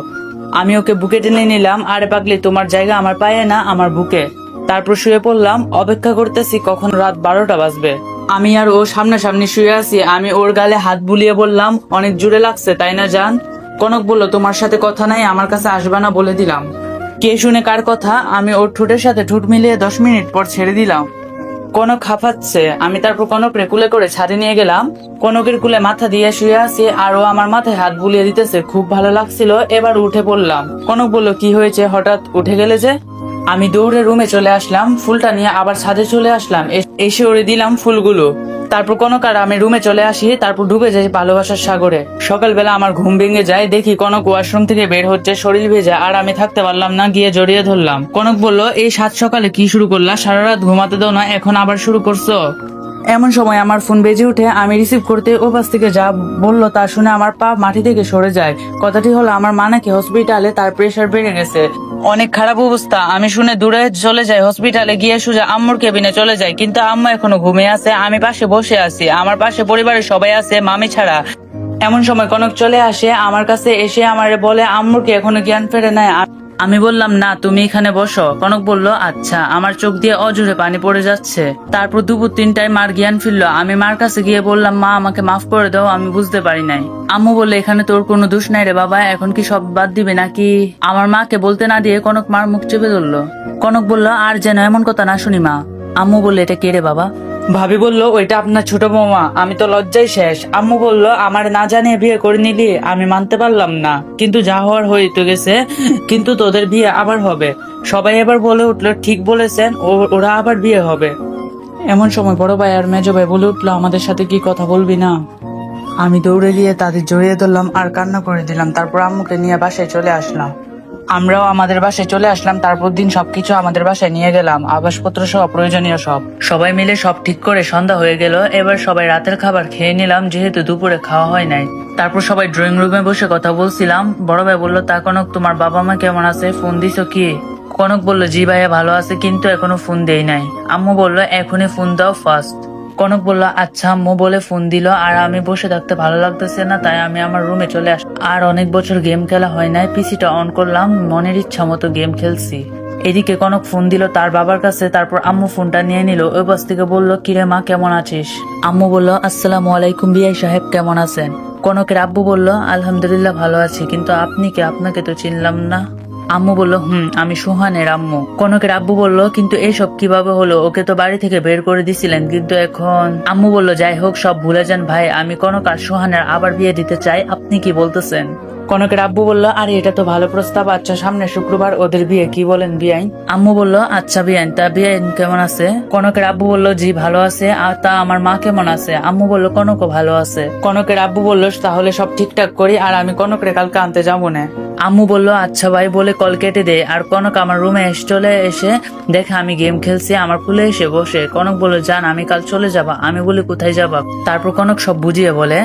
আমি ওকে বুকে টেনে নিলাম। আরে পাগলি, তোমার জায়গা আমার পায়ে না, আমার বুকে। তারপর শুয়ে পড়লাম, অপেক্ষা করতেছি কখন রাত 12টা বাজবে। আমি আর ও সামনাসামনি শুয়ে আছি। আমি ওর গালে হাত বুলিয়ে বললাম, অনেক জোরে লাগছে তাই না জান? কনক বলল, তোমার সাথে কথা নাই, আমার কাছে আসবা না বলে দিলাম। কে শুনে কার কথা? আমি ওর ঠোঁটের সাথে ঠোঁট মিলিয়ে 10 মিনিট পর ছেড়ে দিলাম। কনক হাঁপাচ্ছে। আমি তারপর কনকরে কুলে করে ছাদে নিয়ে গেলাম। কনকের কুলে মাথা দিয়ে শুয়ে আছি আর ও আমার মাথায় হাত বুলিয়ে দিতেছে, খুব ভালো লাগছিল। এবার উঠে পড়লাম। কনক বলল, কি হয়েছে, হঠাৎ উঠে গেলে যে? আমি দৌড়ে রুমে চলে আসলাম, ফুলটা নিয়ে আবার ছাদে চলে আসলাম। এসে ওরে দিলাম ফুলগুলো। তারপর কনক আর আমি রুমে চলে আসি। তারপর ডুবে যাই ভালোবাসার সাগরে। সকালবেলা আমার ঘুম ভেঙে যায়, দেখি কনক ওয়াশরুম থেকে বের হচ্ছে, শরীর ভেজা। আর আমি থাকতে পারলাম না, গিয়ে জড়িয়ে ধরলাম। কনক বলল, এই 7 সকালে কি শুরু করলা, সারা রাত ঘুমাতে দাও না, এখন আবার শুরু করছো? এমন সময় আমার ফোন বেজে উঠে। আমি রিসিভ করতে ও পাশ থেকে যা বললো তা শুনে আমার পা মাটি থেকে সরে যায়। কথাটি হলো, আমার মা নাকি হসপিটালে, তার প্রেশার বেড়ে গেছে, অনেক খারাপ অবস্থা। আমি শুনে দূরে চলে যাই, হসপিটালে গিয়ে সোজা আম্মুর কেবিনে চলে যাই, কিন্তু আম্মু এখনো ঘুমিয়ে আছে। আমি পাশে বসে আছি, আমার পাশে পরিবারের সবাই আছে, মামি ছাড়া। এমন সময় কনক চলে আসে আমার কাছে, এসে আমারে বলে, আম্মুর কি এখনো জ্ঞান ফেরে নাই? আমি বললাম, না, তুমি এখানে বসো। কনক বলল, আচ্ছা। আমার চোখ দিয়ে অজোরে পানি পড়ে যাচ্ছে। তারপর দুপুর 3টায় মার জ্ঞান ফিরলো। আমি মার কাছে গিয়ে বললাম, মা আমাকে মাফ করে দাও, আমি বুঝতে পারি নাই। আম্মু বললে, এখানে তোর কোনো দোষ নাই রে বাবা, এখন কি সব বাদ দিবে নাকি? আমার মাকে বলতে না দিয়ে কনক মার মুখ চেপে ধরলো। কনক বলল, আর যেন এমন কথা না শুনি মা। আম্মু বললে, এটা কে রে বাবা? ভাবি বলল, ওইটা আপনার ছোট বৌমা। আমি তো লজ্জায় শেষ। আম্মু বলল, আমার না জানিয়ে বিয়ে করে নিলি, আমি মানতে পারলাম না, কিন্তু যা হওয়ার হয়ে তো গেছে, কিন্তু তোদের বিয়ে আবার হবে। সবাই এবার বলে উঠলো, ঠিক বলেছেন, ওরা আবার বিয়ে হবে। এমন সময় বড় ভাই আর মেজো ভাই বলে উঠলো, আমাদের সাথে কি কথা বলবি না? আমি দৌড়ে গিয়ে তাদের জড়িয়ে ধরলাম আর কান্না করে দিলাম। তারপর আম্মুকে নিয়ে বাসায় চলে আসলাম। আমরাও আমাদের বাসায় চলে আসলাম। তারপর দিন সবকিছু আমাদের বাসায় নিয়ে গেলাম, আবাসপত্র সহ প্রয়োজনীয় সব। সবাই মিলে সব ঠিক করে সন্ধ্যা হয়ে গেল। এবার সবাই রাতের খাবার খেয়ে নিলাম, যেহেতু দুপুরে খাওয়া হয় নাই। তারপর সবাই ড্রয়িং রুমে বসে কথা বলছিলাম। বড় ভাই বলল, তা কনক, তোমার বাবা মা কেমন আছে, ফোন দিছো কি? কনক বলল, জি ভাইয়া ভালো আছে, কিন্তু এখনো ফোন দেই নাই। আম্মু বলল, এখনই ফোন দাও ফার্স্ট। কনক বলল, আচ্ছা আম্মু, বলে ফোন দিল। আর আমি বসে থাকতে ভালো লাগতেছে না, তাই আমি আমার রুমে চলে আসলাম। আর অনেক বছর গেম খেলা হয় নাই, পিসিটা অন করলাম, মনের ইচ্ছা মতো গেম খেলছি। এদিকে কনক ফোন দিল তার বাবার কাছে। তারপর আম্মু ফোনটা নিয়ে নিল। ওই পাশ থেকে বলল, কিরে মা, কেমন আছিস? আম্মু বলল, আসসালামু আলাইকুম বিআই সাহেব, কেমন আছেন? কনকের আব্বু বলল, আলহামদুলিল্লাহ ভালো আছি, কিন্তু আপনি কে, আপনাকে তো চিনলাম না। আম্মু বলল আমি সুহানের আম্মু। কনকের আব্বু বলল কিন্তু এইসব কিভাবে হলো, ওকে তো বাড়ি থেকে বের করে দিছিলেন, কিন্তু এখন। আম্মু বলল যাই হোক সব ভুলে যান ভাই, আমি কনক আর সুহানের আবার বিয়ে দিতে চাই, আপনি কি বলতেছেন? কনকের আব্বু বলল আরে এটা তো ভালো প্রস্তাব, আচ্ছা সামনে শুক্রবার ওদের বিয়ে, কি বলেন বিয়াইন? আম্মু বলল আচ্ছা বিয়াইন, তা বিয়াইন কেমন আছে? কনকের আব্বু বলল জি ভালো আছে, আর তা আমার মা কেমন আছে? আম্মু বলল কনকও ভালো আছে। কনকের আব্বু বলল তাহলে সব ঠিকঠাক করি, আর আমি কনকের কালকে আনতে যাবো না। আম্মু বলল আচ্ছা ভাই বলে কল কেটে দে। আর কনক আমার রুমে চলে এসে দেখে আমি গেম খেলছি, আমার কুলে এসে বসে। কনক বলল জান আমি কাল চলে যাবা। আমি বলি কোথায় যাবা? তারপর কনক সব বুঝিয়ে বলে।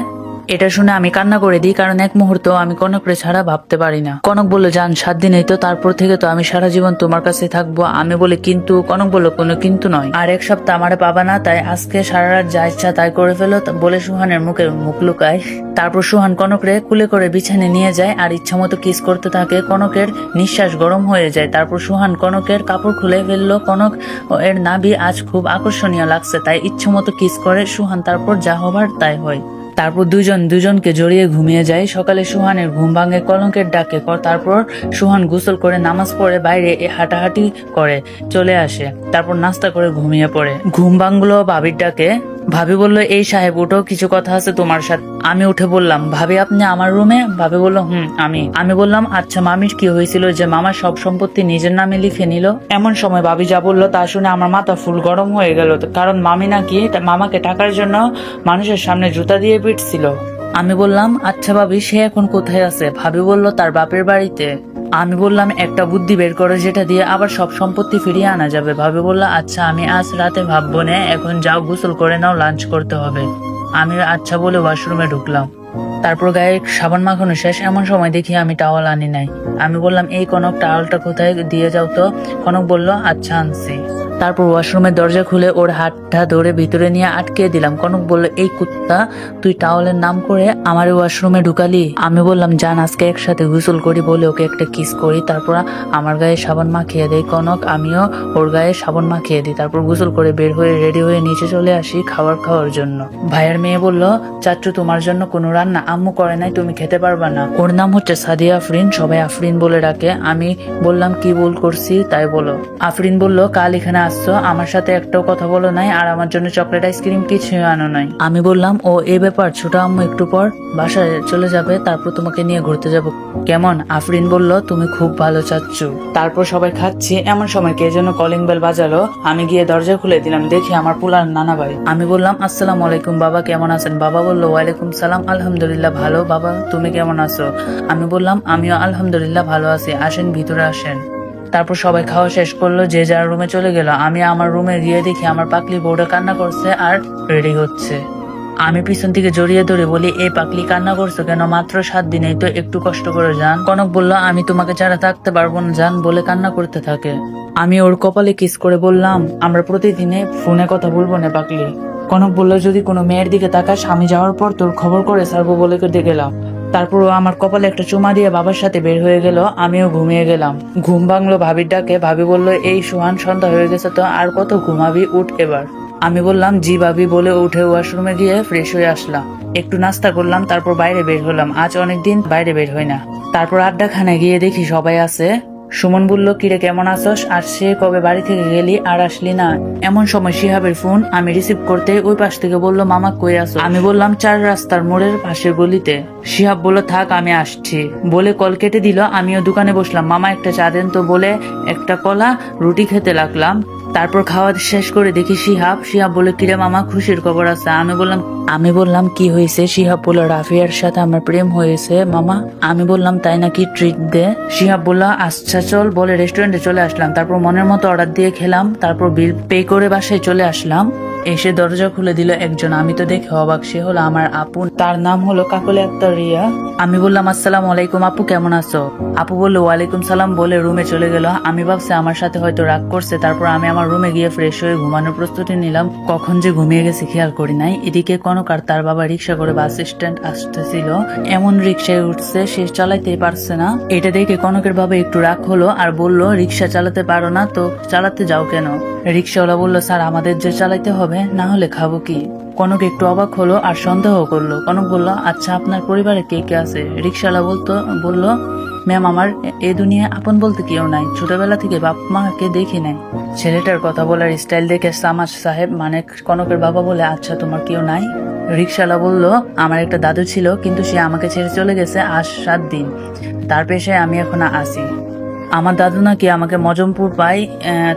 এটা শুনে আমি কান্না করে দিই, কারণ এক মুহূর্ত আমি কনকরে ছাড়া ভাবতে পারি না। কনক বলল জান 7 দিনই তো, তারপর থেকে তো আমি সারা জীবন তোমার কাছে থাকবো। আমি বলি কিন্তু। কনক বলল কোনো কিন্তু নয়, আর এক সপ্তাহ আমারে পাবা না, তাই আজকে সারা রাত যা ইচ্ছা তাই করে ফেলো বলে সুহানের মুখে মুখ লুকায়। তারপর সুহান কনকরে কুলে করে বিছানে নিয়ে যায় আর ইচ্ছা মতো কিস করতে থাকে। কনকের নিঃশ্বাস গরম হয়ে যায়। তারপর সুহান কনকের কাপড় খুলে ফেললো। কনক এর নাভি আজ খুব আকর্ষণীয় লাগছে, তাই ইচ্ছা মতো কিস করে সুহান। তারপর যা হবার তাই হয়। তারপর দুজনকে জড়িয়ে ঘুমিয়ে যায়। সকালে সুহানের ঘুম ভাঙে কনকের ডাকে। তারপর সুহান গোসল করে নামাজ পড়ে বাইরে হাঁটাহাঁটি করে চলে আসে। তারপর নাস্তা করে ঘুমিয়ে পড়ে। ঘুম ভাঙলো ভাবির ডাকে। ভাবি বলল এই সাহেব উঠো, কিছু কথা আছে তোমার সাথে। আমি উঠে বললাম ভাবি আপনি আমার রুমে? ভাবি বলল আমি বললাম আচ্ছা মামির কি হয়েছিল যে মামার সব সম্পত্তি নিজের নামে লিখে নিল? এমন সময় ভাবি যা বললো তা শুনে আমার মাথা ফুল গরম হয়ে গেল, কারণ মামি নাকি মামাকে টাকার জন্য মানুষের সামনে জুতা দিয়ে পিটছিল। আমি বললাম আচ্ছা ভাবি সে এখন কোথায় আছে? ভাবি বলল তার বাপের বাড়িতে। আমি বললাম একটা বুদ্ধি বের করো যেটা দিয়ে আবার সব সম্পত্তি ফিরিয়ে আনা যাবে। ভাবি বলল আচ্ছা আমি আজ রাতে ভাববো না, এখন যাও গোসল করে নাও, লাঞ্চ করতে হবে। আমি আচ্ছা বলে ওয়াশরুমে ঢুকলাম। তারপর গায়ে সাবান মাখানো শেষ, এমন সময় দেখি আমি টাওয়াল আনি নাই। আমি বললাম এই কনক টাওয়ালটা কোথায়, দিয়ে যাও তো। কনক বলল আচ্ছা আনছি। তারপর ওয়াশরুমের দরজা খুলে ওর হাতটা ধরে ভিতরে নিয়ে আটকে দিলাম। কনক বলল এই কুত্তা, তুই টাওয়ালের নাম করে আমার ওয়াশরুমে ঢুকালি। আমি বললাম জান আজকে একসাথে গোসল করি বলে ওকে একটা কিস করি, তারপর আমার গায়ে সাবান মাখিয়ে দেয় কনক, আমিও ওর গায়ে সাবান মাখিয়ে দিই। তারপর গোসল করে বের হয়ে রেডি হয়ে নিচে চলে আসি খাওয়ার জন্য। ভাইয়ের মেয়ে বলল চাচু তোমার জন্য কোনো রান্না আম্মু করে নাই, তুমি খেতে পারবা না। ওর নাম হচ্ছে সাদিয়া আফরিন, সবাই আফরিন বলে ডাকে। আমি বললাম কি ভুল করছি তাই বলো। আফরিন বলল কাল এখানে আসছো, আমার সাথে একটাও কথা বলো নাই, আর আমার জন্য চকলেট আইসক্রিম কিছুই আনো নাই। আমি বললাম ও এই ব্যাপার, ছোট আম্মু একটু পর বাসায় চলে যাবে, তারপর তোমাকে নিয়ে ঘুরতে যাব। কেমন? আফরিন বলল তুমি খুব ভালো চাচ্ছু। তারপর সবাই খাচ্ছি, এমন সময় কে যেন কলিং বেল বাজালো। আমি গিয়ে দরজা খুলে দিলাম, দেখি আমার পুলার নানা ভাই। আমি বললাম আসসালামু আলাইকুম বাবা, কেমন আছেন? বাবা বলল ওয়ালাইকুম সালাম, আলহামদুলিল্লাহ ভালো। বাবা তুমি কেমন আছো? আমি বললাম আমিও আলহামদুলিল্লাহ ভালো আছি, আসেন ভিতরে আসেন। তারপর সবাই খাওয়া শেষ করলো, যে যার রুমে চলে গেল। আমি আমার রুমে গিয়ে দেখি আমার পাকলি বউটা কান্না করছে আর রেডি হচ্ছে। আমি পিছন থেকে জড়িয়ে ধরে বলি এই পাকলি কান্না করছো কেন? মাত্র 7 দিনেই তো, একটু কষ্ট করে যান। কনক বলল আমি তোমাকে ছাড়া থাকতে পারবো না যান বলে কান্না করতে থাকে। আমি ওর কপালে কিস করে বললাম আমরা প্রতিদিনে ফোনে কথা বলবো না পাকলি। কনক বলল যদি কোনো মেয়ের দিকে তাকাস আমি যাওয়ার পর তোর খবর করে ছাড়বো বলে গেলাম। তারপর ও আমার কপালে একটা চুমা দিয়ে বাবার সাথে বের হয়ে গেল। আমিও ঘুমিয়ে গেলাম। ঘুম ভাঙলো ভাবির ডাকে। ভাবি বলল এই সোহান সন্ধ্যা হয়ে গেছে তো, আর কত ঘুমাবি, উঠ এবার। আমি বললাম জি ভাবি বলে উঠে ওয়াশরুমে গিয়ে ফ্রেশ হয়ে আসলাম। একটু নাস্তা করলাম, তারপর বাইরে বের হলাম। আজ অনেকদিন বাইরে বের হই না। তারপর আড্ডাখানায় গিয়ে দেখি সবাই আছে। সুমন বলল কিরে কেমন আছস, আর সে কবে বাড়ি থেকে গেলি আর আসলি না? এমন সময় শিহাবের ফোন আমি রিসিভ করতে ওই পাশ থেকে বলল মামা কই আছো? আমি বললাম 4 রাস্তার মোড়ের পাশের গলিতে। শিহাব বলল থাক আমি আসছি বলে কল কেটে দিল। আমিও দোকানে বসলাম, মামা একটা চা দেন তো বলে একটা কলা রুটি খেতে লাগলাম। তারপর খাওয়া শেষ করে দেখি শিহাব বলে কিরে মামা খুশির খবর আছে? আমি বললাম কি হয়েছে? শিহাব বলল রাফিয়ার সাথে আমার প্রেম হয়েছে মামা। আমি বললাম তাই নাকি, ট্রিট দে। শিহাব বলল আচ্ছা চল বলে রেস্টুরেন্টে চলে আসলাম। তারপর মনের মতো অর্ডার দিয়ে খেলাম, তারপর বিল পে করে বাসায় চলে আসলাম। এসে দরজা খুলে দিল একজন, আমি তো দেখে অবাক। সে হলো আমার আপু, তার নাম হলো কাকলে আক্তার রিয়া। আমি বললাম আসসালামু আলাইকুম আপু, কেমন আছো? আপু বললো ওয়ালাইকুম সালাম বলে রুমে চলে গেল। আমি ভাবছি আমার সাথে হয়তো রাগ করছে। তারপর আমি আমার রুমে গিয়ে ফ্রেশ হয়ে ঘুমানোর প্রস্তুতি নিলাম। কখন যে ঘুমিয়ে গেছি খেয়াল করি নাই। এদিকে কনক আর তার বাবা রিক্সা করে বাস স্ট্যান্ড আসতেছিল। এমন রিক্সায় উঠছে সে চালাইতেই পারছে না। এটা দেখে কনকের বাবা একটু রাগ হলো আর বলল রিক্সা চালাতে পারো না তো চালাতে যাও কেন? রিক্সাওয়ালা বলল স্যার আমাদের যে চালাইতে হবে, না হলে খাবো কি? কনক একটু অবাক হলো আর সন্দেহ করলো। কনক বলল আচ্ছা আপনার পরিবারে কে কে আছে? রিক্সাওয়ালা বলল ম্যাম আমার এ দুনিয়ায় আপন বলতে কেউ নাই, ছোটবেলা থেকে বাপ মাকে দেখি নাই। ছেলেটার কথা বলার স্টাইল দেখে সামাদ সাহেব মানে কনকের বাবা বলে, আচ্ছা তোমার কেউ নাই? রিক্সাওয়ালা বলল, আমার একটা দাদু ছিল কিন্তু সে আমাকে ছেড়ে চলে গেছে আজ 7 দিন, তার পেশায় আমি এখন আসি। আমার দাদু নাকি আমাকে মজমপুর পাই,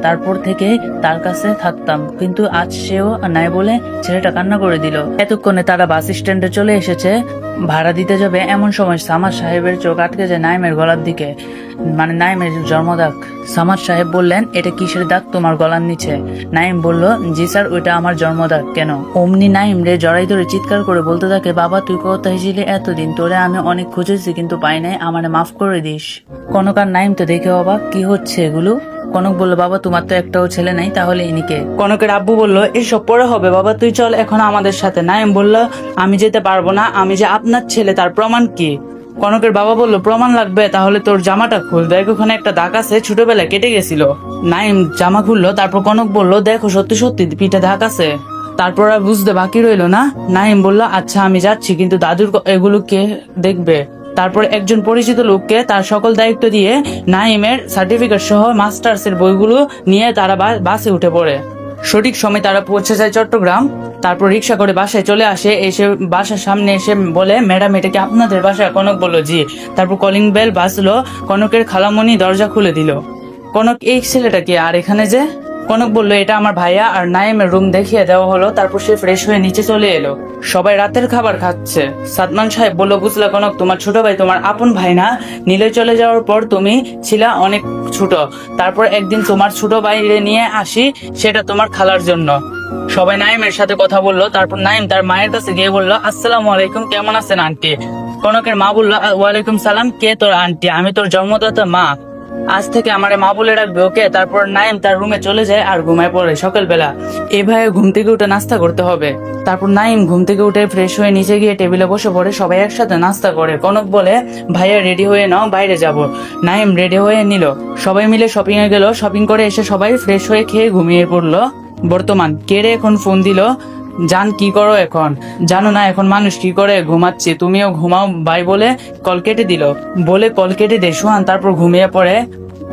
তারপর থেকে তার কাছে থাকতাম, কিন্তু আজ সেও নাই বলে ছেলেটা কান্না করে দিল। এতক্ষণে তারা বাস স্ট্যান্ডে চলে এসেছে, ভাড়া দিতে যাবে এমন সময় সামাদ সাহেবের চোখ আটকে যায় নাইমের গলার দিকে, মানে নাইমের জন্মদাগ। সামাদ সাহেব বললেন, এটা কিসের দাগ তোমার গলার নিচে? নাইম বলল, জি স্যার, ওইটা আমার জন্মদাগ। কেন? অমনি নাইম রে জড়াই ধরে চিৎকার করে বলতে থাকে, বাবা তুই কোথায় ছিলি এতদিন? তোরে আমি অনেক খুঁজেছি কিন্তু পাই নাই, আমারে মাফ করে দিস। কনক আর নাইম তো দেখে অবাক, কি হচ্ছে এগুলো? কনক বলল, বাবা তোমার তো একটাও ছেলে নাই, তাহলে ইনিকে? কনকের আব্বু বলল, এসব পরে হবে বাবা, তুই চল এখন আমাদের সাথে। নাইম বলল, আমি যেতে পারবো না, আমি যে আপনার ছেলে তার প্রমাণ কি? কনকের বাবা বলল, প্রমাণ লাগবে? তাহলে তোর জামাটা খুল, দেখ ওখানে একটা দাগ আছে, ছোটবেলায় কেটে গেছিল। নাইম জামা খুললো, তারপর কনক বলল, দেখো সত্যি সত্যি পিঠে দাগ আছে। তারপর আর বুঝতে বাকি রইলো না। নাইম বলল, আচ্ছা আমি যাচ্ছি, কিন্তু দাদুর এগুলো কে দেখবে? তারপর একজন পরিচিত লোককে তার সকল দায়িত্ব দিয়ে নাইমের সার্টিফিকেট সহ মাস্টার্স এর বইগুলো নিয়ে তারা বাসে উঠে পড়ে। সঠিক সময় তারা পৌঁছে যায় চট্টগ্রাম। তারপর রিক্সা করে বাসায় চলে আসে, এসে বাসার সামনে এসে বলে, ম্যাডাম এটা কি আপনাদের বাসা? কনক বলল, জি। তারপর কলিং বেল বাজলো, কনকের খালামণি দরজা খুলে দিল। কনক, এই ছেলেটা কি আর এখানে যে? কনক বলল, এটা আমার ভাইয়া। আর নাইমের রুম দেখিয়ে দেওয়া হলো। তারপর সে ফ্রেশ হয়ে নিচে চলে এলো। সবাই রাতের খাবার খাচ্ছে। সাদমান সাহেব বলল, বুঝলা কনক, তোমার ছোট ভাই তোমার আপন ভাই না। নীলে চলে যাওয়ার পর তুমি ছিলা অনেক ছোট, তারপর একদিন তোমার ছোট ভাইরে নিয়ে আসি, সেটা তোমার খালার জন্য। সবাই নাইমের সাথে কথা বললো। তারপর নাইম তার মায়ের কাছে গিয়ে বলল, আসসালামু আলাইকুম, কেমন আছেন আন্টি? কনকের মা বলল, ওয়ালাইকুম সালাম, কে তোর আন্টি? আমি তোর জন্মদাতা মা, আজ থেকে আমারে মা বলে রাখবে, ওকে? তারপর নাইম তার রুমে চলে যায় আর ঘুমায় পড়ে। সকালবেলা এভাবে ঘুম থেকে উঠে নাস্তা করতে হবে। তারপর নাইম ঘুম থেকে উঠে ফ্রেশ হয়ে নিচে গিয়ে টেবিলে বসে পড়ে, সবাই একসাথে নাস্তা করে। কনক বলে, ভাইয়া রেডি হয়ে নাও, বাইরে যাব। নাইম রেডি হয়ে নিল, সবাই মিলে শপিং এ গেল। শপিং করে এসে সবাই ফ্রেশ হয়ে খেয়ে ঘুমিয়ে পড়লো। বর্তমান কে রে এখন ফোন দিল? জান, কি করো এখন? জানো না এখন মানুষ কি করে? ঘুমাচ্ছে, তুমিও ঘুমাও ভাই বলে কল কেটে দিল। বলে কল কেটে দে সোহান, তারপর ঘুমিয়ে পড়ে।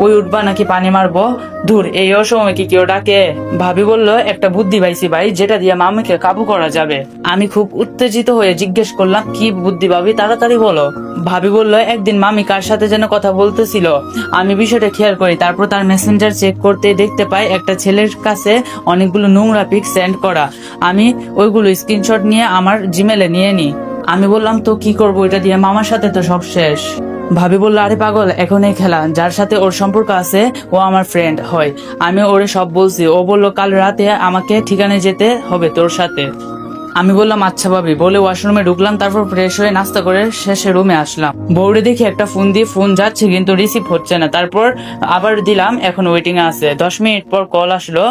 ওই উঠবা নাকি পানি মারবো? ধুর, এই অসময় কি কেউ ডাকে? ভাবি বলল, একটা বুদ্ধি পাইছি ভাই, যেটা দিয়ে মামিকে কাবু করা যাবে। আমি খুব উত্তেজিত হয়ে জিজ্ঞেস করলাম, কি বুদ্ধি ভাবি, তাড়াতাড়ি বলো। ভাবি বলল, একদিন মামি কার সাথে যেন কথা বলতেছিল, আমি বিষয়টা খেয়াল করি। তারপর তার মেসেঞ্জার চেক করতে দেখতে পাই একটা ছেলের কাছে অনেকগুলো নোংরা পিক সেন্ড করা। আমি ওইগুলো স্ক্রিনশট নিয়ে আমার জিমেলে নিয়ে নিই। আমি বললাম, তো কি করবো এটা দিয়ে? মামার সাথে তো সব শেষ। ভাবি বলল, আরে পাগল, এখন এই খেলা, যার সাথে ওর সম্পর্ক আছে ও আমার ফ্রেন্ড হয়। আমি ওরে সব বলছি। ও বলল, কাল রাতে আমাকে ঠিকানায় যেতে হবে তোর সাথে। আমি বললাম, আচ্ছা ভাবি বলে ওয়াশরুমে ঢুকলাম। তারপর ফ্রেশ হয়ে নাস্তা করে শেষে রুমে আসলাম। বউরে দেখি একটা ফোন দিয়ে ফোন যাচ্ছে কিন্তু রিসিভ হচ্ছে না। তারপর আবার দিলাম, এখন ওয়েটিং এ আছে। 10 মিনিট পর কল আসলো।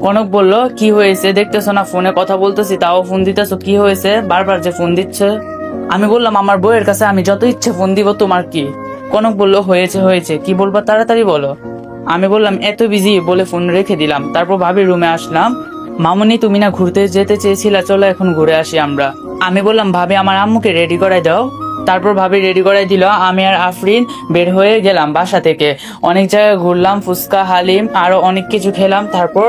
কনক বলল, কি হয়েছে? দেখতেছো না ফোনে কথা বলতেছি, তাও ফোন দিতেছো, কি হয়েছে? বারবার যে ফোন দিচ্ছে। আমি বললাম, আমার বউয়ের কাছে আমি যত ইচ্ছে ফোন দিব, তোমার কি? কনক বলল, হয়েছে হয়েছে, কি বলবা তাড়াতাড়ি বলো। আমি বললাম, এত বিজি বলে ফোন রেখে দিলাম। তারপর ভাবির রুমে আসলাম। মামুনি, তুমি না ঘুরতে যেতে চেয়েছিলা, চলো এখন ঘুরে আসি আমরা। আমি বললাম, ভাবি আমার আম্মুকে রেডি করাই দাও। তারপর ভাবি রেডি করাই দিল। আমি আর আফরিন বের হয়ে গেলাম বাসা থেকে। অনেক জায়গায় ঘুরলাম, ফুচকা, হালিম, আরো অনেক কিছু খেলাম। তারপর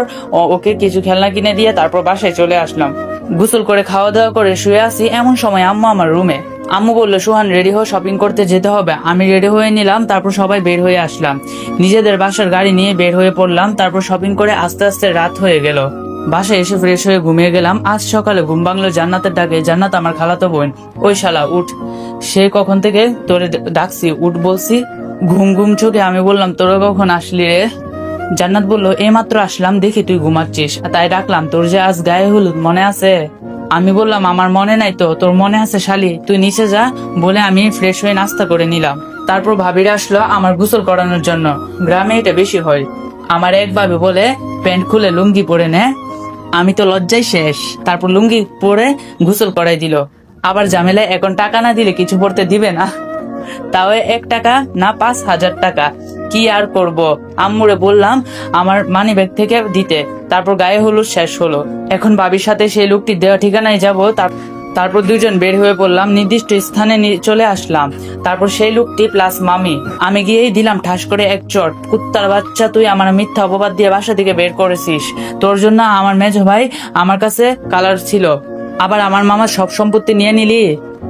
ওকে কিছু খেলনা কিনে দিয়ে তারপর বাসায় চলে আসলাম। গোসল করে খাওয়া দাওয়া করে শুয়ে আছি, এমন সময় আম্মু আমার রুমে। আম্মু বললো, সোহান রেডি হয়ে শপিং করতে যেতে হবে। আমি রেডি হয়ে নিলাম। তারপর সবাই বের হয়ে আসলাম, নিজেদের বাসার গাড়ি নিয়ে বের হয়ে পড়লাম। তারপর শপিং করে আস্তে আস্তে রাত হয়ে গেল। বাসায় এসে ফ্রেশ হয়ে ঘুমিয়ে গেলাম। আজ সকালে ঘুম ভাঙলো জান্নাতের ডাকে। জান্নাত আমার খালাতো বোন। ওই শালা উঠ, সে কখন থেকে তোরে ডাকছি, উঠ বলছি। ঘুম ঘুম চোখে আমি বললাম, তোরা কখন আসলি রে? জান্নাত বলল, এই মাত্র আসলাম, দেখি তুই ঘুমাচ্ছিস, তাই ডাকলাম। তোর যে আজ গায়ে হলুদ, মনে আছে? আমি বললাম, আমার মনে নাই তো, তোর মনে আছে শালি, তুই নিচে যা। বলে আমি ফ্রেশ হয়ে নাস্তা করে নিলাম। তারপর ভাবিরা আসলো আমার গোসল করানোর জন্য। গ্রামে এটা বেশি হয়। আমার এক ভাবি বলে, প্যান্ট খুলে লুঙ্গি পরে নে। আমি তো লজ্জায় শেষ। তারপর লুঙ্গি পরে গোসল করাই দিল। আবার ঝামেলায়, এখন টাকা না দিলে কিছু পড়তে দিবে না, তাও 1 টাকা না 5,000 টাকা। কি আর করব, আম্মুরে বললাম আমার মানি ব্যাগ থেকে দিতে। তারপর গায়ে হলুদ শেষ হলো। এখন ভাবির সাথে সেই লোকটি দেওয়া ঠিকানায় যাব। তারপর দুজন বের হয়ে পড়লাম, নির্দিষ্ট স্থানে চলে আসলাম। তারপর সেই লোকটি প্লাস মামি, আমি গিয়েই দিলাম ঠাস করে এক চট। কুত্তার বাচ্চা, তুই আমার মিথ্যা অপবাদ দিয়ে বাসা থেকে বের করেছিস। তোর জন্য আমার মেজো ভাই আমার কাছে কালার ছিল, আবার আমার মামার সব সম্পত্তি নিয়ে নিলি।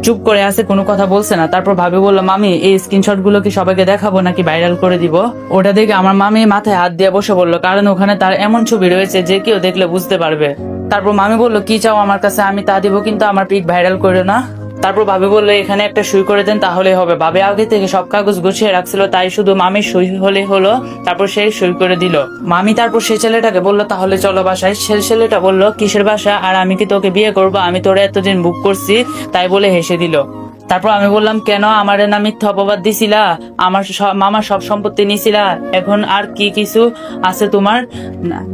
চুপ করে আছে, কোনো কথা বলছে না। তারপর ভাবি বললো, মামি এই স্ক্রিনশট গুলো কি সবাইকে দেখাবো নাকি ভাইরাল করে দিব? ওটা দেখে আমার মামি মাথায় হাত দিয়ে বসে বললো, কারণ ওখানে তার এমন ছবি রয়েছে যে কেউ দেখলে বুঝতে পারবে। তারপর মামি বললো, কি চাও আমার কাছে, আমি তা দিব, কিন্তু আমার পিক ভাইরাল করে না। তারপর ভাবি বললো, এখানে একটা সই করে দেন তাহলেই হবে। ভাবি আগে থেকে সব কাগজ গুছিয়ে রাখছিল, তাই শুধু মামির সই হলে হলো। তারপর সে সই করে দিল মামি। তারপর সেই ছেলেটাকে বললো, তাহলে চলো বাসায়। সে ছেলেটা বললো, কিসের বাসা, আর আমি কি তোকে বিয়ে করবো? আমি তোরে এতদিন বুক করছি, তাই বলে হেসে দিল। তারপর আমি বললাম, কেন আমার না মিথ্যা অপবাদ দিছিলা, আমার মামার সব সম্পত্তি নিছিলা, এখন আর কি কিছু আছে তোমার?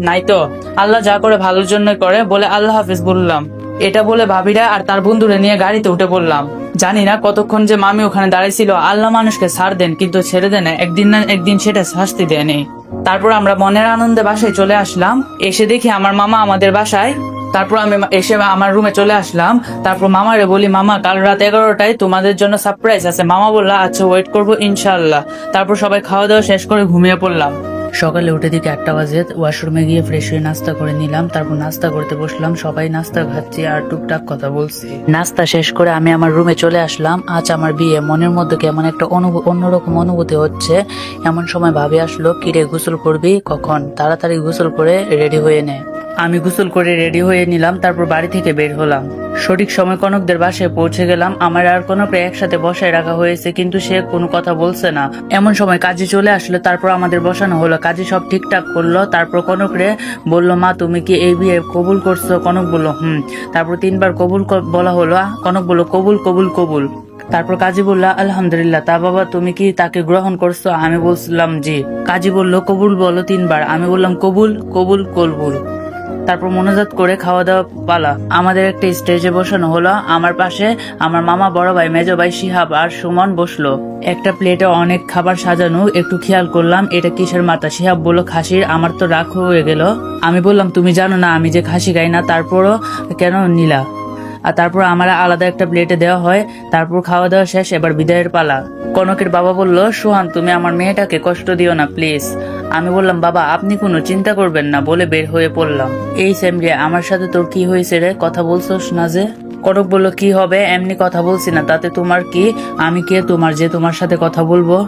নাই তো, আল্লাহ যা করে ভালোর জন্য করে, বলে আল্লাহ হাফিজ বললাম। এটা বলে ভাবিরা আর তার বন্ধুরা নিয়ে গাড়িতে উঠে পড়লাম। জানি না কতক্ষণ যে মামি ওখানে দাঁড়াইছিল। আল্লাহ মানুষকে ছাড় দেন, কিন্তু ছেড়ে দেন একদিন না একদিন, সেটা শাস্তি দেয়নি। তারপর আমরা মনের আনন্দে বাসায় চলে আসলাম। এসে দেখি আমার মামা আমাদের বাসায়। তারপর আমি এসে আমার রুমে চলে আসলাম। তারপর মামারে বলি, মামা কাল রাত 11টায় তোমাদের জন্য সারপ্রাইজ আছে। মামা বললো, আচ্ছা ওয়েট করবো ইনশাআল্লাহ। তারপর সবাই খাওয়া দাওয়া শেষ করে ঘুমিয়ে পড়লাম। সকালে উঠে দিকে 8টা বাজে। ওয়াশরুমে গিয়ে ফ্রেশ হয়ে নাস্তা করে নিলাম। তারপর নাস্তা করতে বসলাম। সবাই নাস্তা খাচ্ছি আর টুকটাক কথা বলছি। নাস্তা শেষ করে আমি আমার রুমে চলে আসলাম। আজ আমার বিয়ে, মনের মধ্যে কেমন একটা অন্যরকম অনুভূতি হচ্ছে। এমন সময় ভাবি আসলো, কিরে গোসল করবি কখন? তাড়াতাড়ি গোসল করে রেডি হয়ে নে। আমি গোসল করে রেডি হয়ে নিলাম। তারপর বাড়ি থেকে বের হলাম। সঠিক সময় কনকদের বাসায় পৌঁছে গেলাম। আমার আর কনককে একসাথে বসায় রাখা হয়েছে, কিন্তু সে কোনো কথা বলছে না। এমন সময় কাজী চলে আসলো। তারপর আমাদের বসানো হলো। কাজী সব ঠিকঠাক করলো। তারপর কনকরে বললো, মা তুমি কি এই বিয়ে কবুল করছো? কনক বললো হুম। তারপর 3বার কবুল বলা হলো। কনক বললো, কবুল কবুল কবুল। তারপর কাজী বলল, আলহামদুলিল্লাহ। তা বাবা তুমি কি তাকে গ্রহণ করছো? আমি বলছিলাম জি। কাজী বলল, কবুল বলো 3বার। আমি বললাম কবুল কবুল কবুল। তারপর মোনাজাত করে খাওয়া দাওয়া পালা। আমাদের একটা স্টেজে বসানো হলো। আমার পাশে আমার মামা, বড় ভাই, মেজো ভাই শিহাব আর সুমন বসলো। একটা প্লেটে অনেক খাবার সাজানো। একটু খেয়াল করলাম, এটা কিসের মাথা? শিহাব বলল, খাসির। আমার তো রাগ হয়ে গেল। আমি বললাম, তুমি জানো না আমি যে খাসি খাই না, তারপরও কেন নিলা? আর তারপর আমার আলাদা একটা প্লেটে দেওয়া হয়। তারপর খাওয়া দাওয়া শেষ, এবার বিদায়ের পালা। কনকের বাবা বলল, সোহান তুমি আমার মেয়েটাকে কষ্ট দিও না প্লিজ। আমি বললাম, বাবা আপনি কোনো চিন্তা করবেন না, বলে বের হয়ে পড়লাম। এই সেমরি, আমার সাথে তোর কি হয়েছে রে? কথা বলছোস না যে? কনক বলল, কি হবে, এমনি কথা বলছি না, তাতে তোমার কি? আমি কে তোমার যে তোমার সাথে কথা বলবো?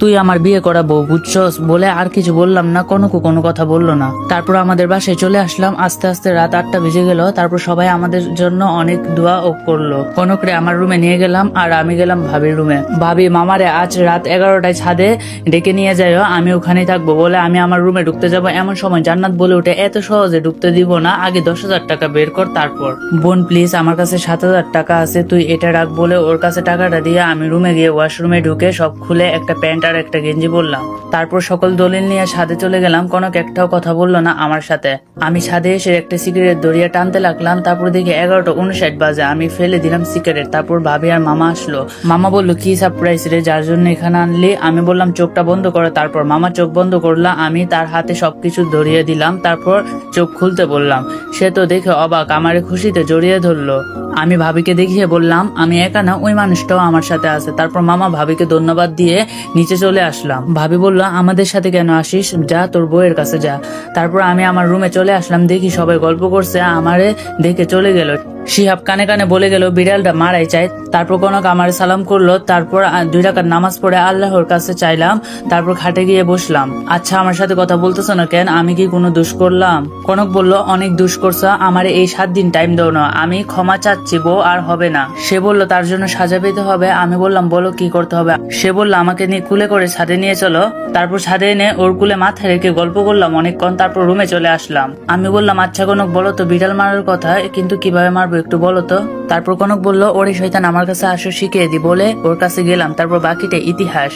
তুই আমার বিয়ে করাবো বুঝছস? বলে আর কিছু বললাম না। কনকও কোনো কথা বললো না। তারপর আমাদের বাসায় চলে আসলাম। আস্তে আস্তে রাত 8টা বেজে গেল। তারপর সবাই আমাদের জন্য অনেক দোয়া ও করলো। কনকরে আমার রুমে নিয়ে গেলাম আর আমি গেলাম ভাবির রুমে। ভাবি, মামারে আজ রাত 11টায় ছাদে ডেকে নিয়ে যাইও, আমি ওখানেই থাকবো। বলে আমি আমার রুমে ঢুকতে যাবো। এমন সময় জান্নাত বলে উঠে, এত সহজে ঢুকতে দিব না, আগে 10,000 টাকা বের কর তারপর। বোন প্লিজ, আমার কাছে 7,000 টাকা আছে, তুই এটা রাখ। বলে ওর কাছে টাকাটা দিয়ে আমি রুমে গিয়ে ওয়াশরুমে ঢুকে সব খুলে একটা প্যান্ট আর একটা গেঞ্জি বললাম। তারপর সকল দলিল নিয়ে ছাদে চলে গেলাম। কনক একটাও কথা বললো না আমার সাথে। আমি ছাদে এসে একটা সিগারেট দড়িয়ে টানতে লাগলাম। তারপর দেখি 11:59 বাজে। আমি ফেলে দিলাম সিগারেট। তারপর ভাবি আর মামা আসলো। মামা বললো, কি সারপ্রাইজ রে, যার জন্য এখানে আনলি? আমি বললাম, চোখটা বন্ধ করো। তারপর মামা চোখ বন্ধ করলো। আমি তার হাতে সবকিছু ধরিয়ে দিলাম। তারপর চোখ খুলতে বললাম। সে তো দেখে অবাক, আমারে খুশিতে জড়িয়ে ধরলো। আমি ভাবিকে দেখিয়ে বললাম, আমি একা না, ওই মানুষটাও আমার সাথে আছে। তারপর মামা ভাবিকে ধন্যবাদ দিয়ে নিচে চলে আসলাম। ভাবি বলল, আমাদের সাথে কেন আসিস? যা তোর বউয়ের কাছে যা। তারপর আমি আমার রুমে চলে আসলাম। দেখি সবাই গল্প করছে, আমারে দেখে চলে গেল। শিহাব কানে কানে বলে গেল, বিড়ালটা মারাই চাই। তারপর কনক আমার সালাম করলো। তারপর 2 রাকাত নামাজ পড়ে আল্লাহর কাছে চাইলাম। তারপর খাটে গিয়ে বসলাম। আচ্ছা আমার সাথে কথা বলতেছো না কেন? আমি কি কোনো দোষ করলাম? কনক বলল, অনেক দোষ করছো, আমার এই 7 দিন টাইম দাও না, আমি ক্ষমা চাচ্ছি, বউ আর হবে না। সে বলল, তার জন্য সাজা পেতে হবে। আমি বললাম, বলো কি করতে হবে? সে বলল, আমাকে নিয়ে কুলে করে ছাদে নিয়ে চলো। তারপর ছাদে এনে ওর কুলে মাথায় রেখে গল্প করলাম অনেকক্ষণ। তারপর রুমে চলে আসলাম। আমি বললাম, আচ্ছা কনক বলো তো, বিড়াল মারার কথা, কিন্তু কিভাবে মারবো একটু বলো তো। তারপর কনক বলল, ওরে শয়তান, আমার কাছে আসো শিখিয়ে দি। বলে ওর কাছে গেলাম। তারপর বাকিটা ইতিহাস।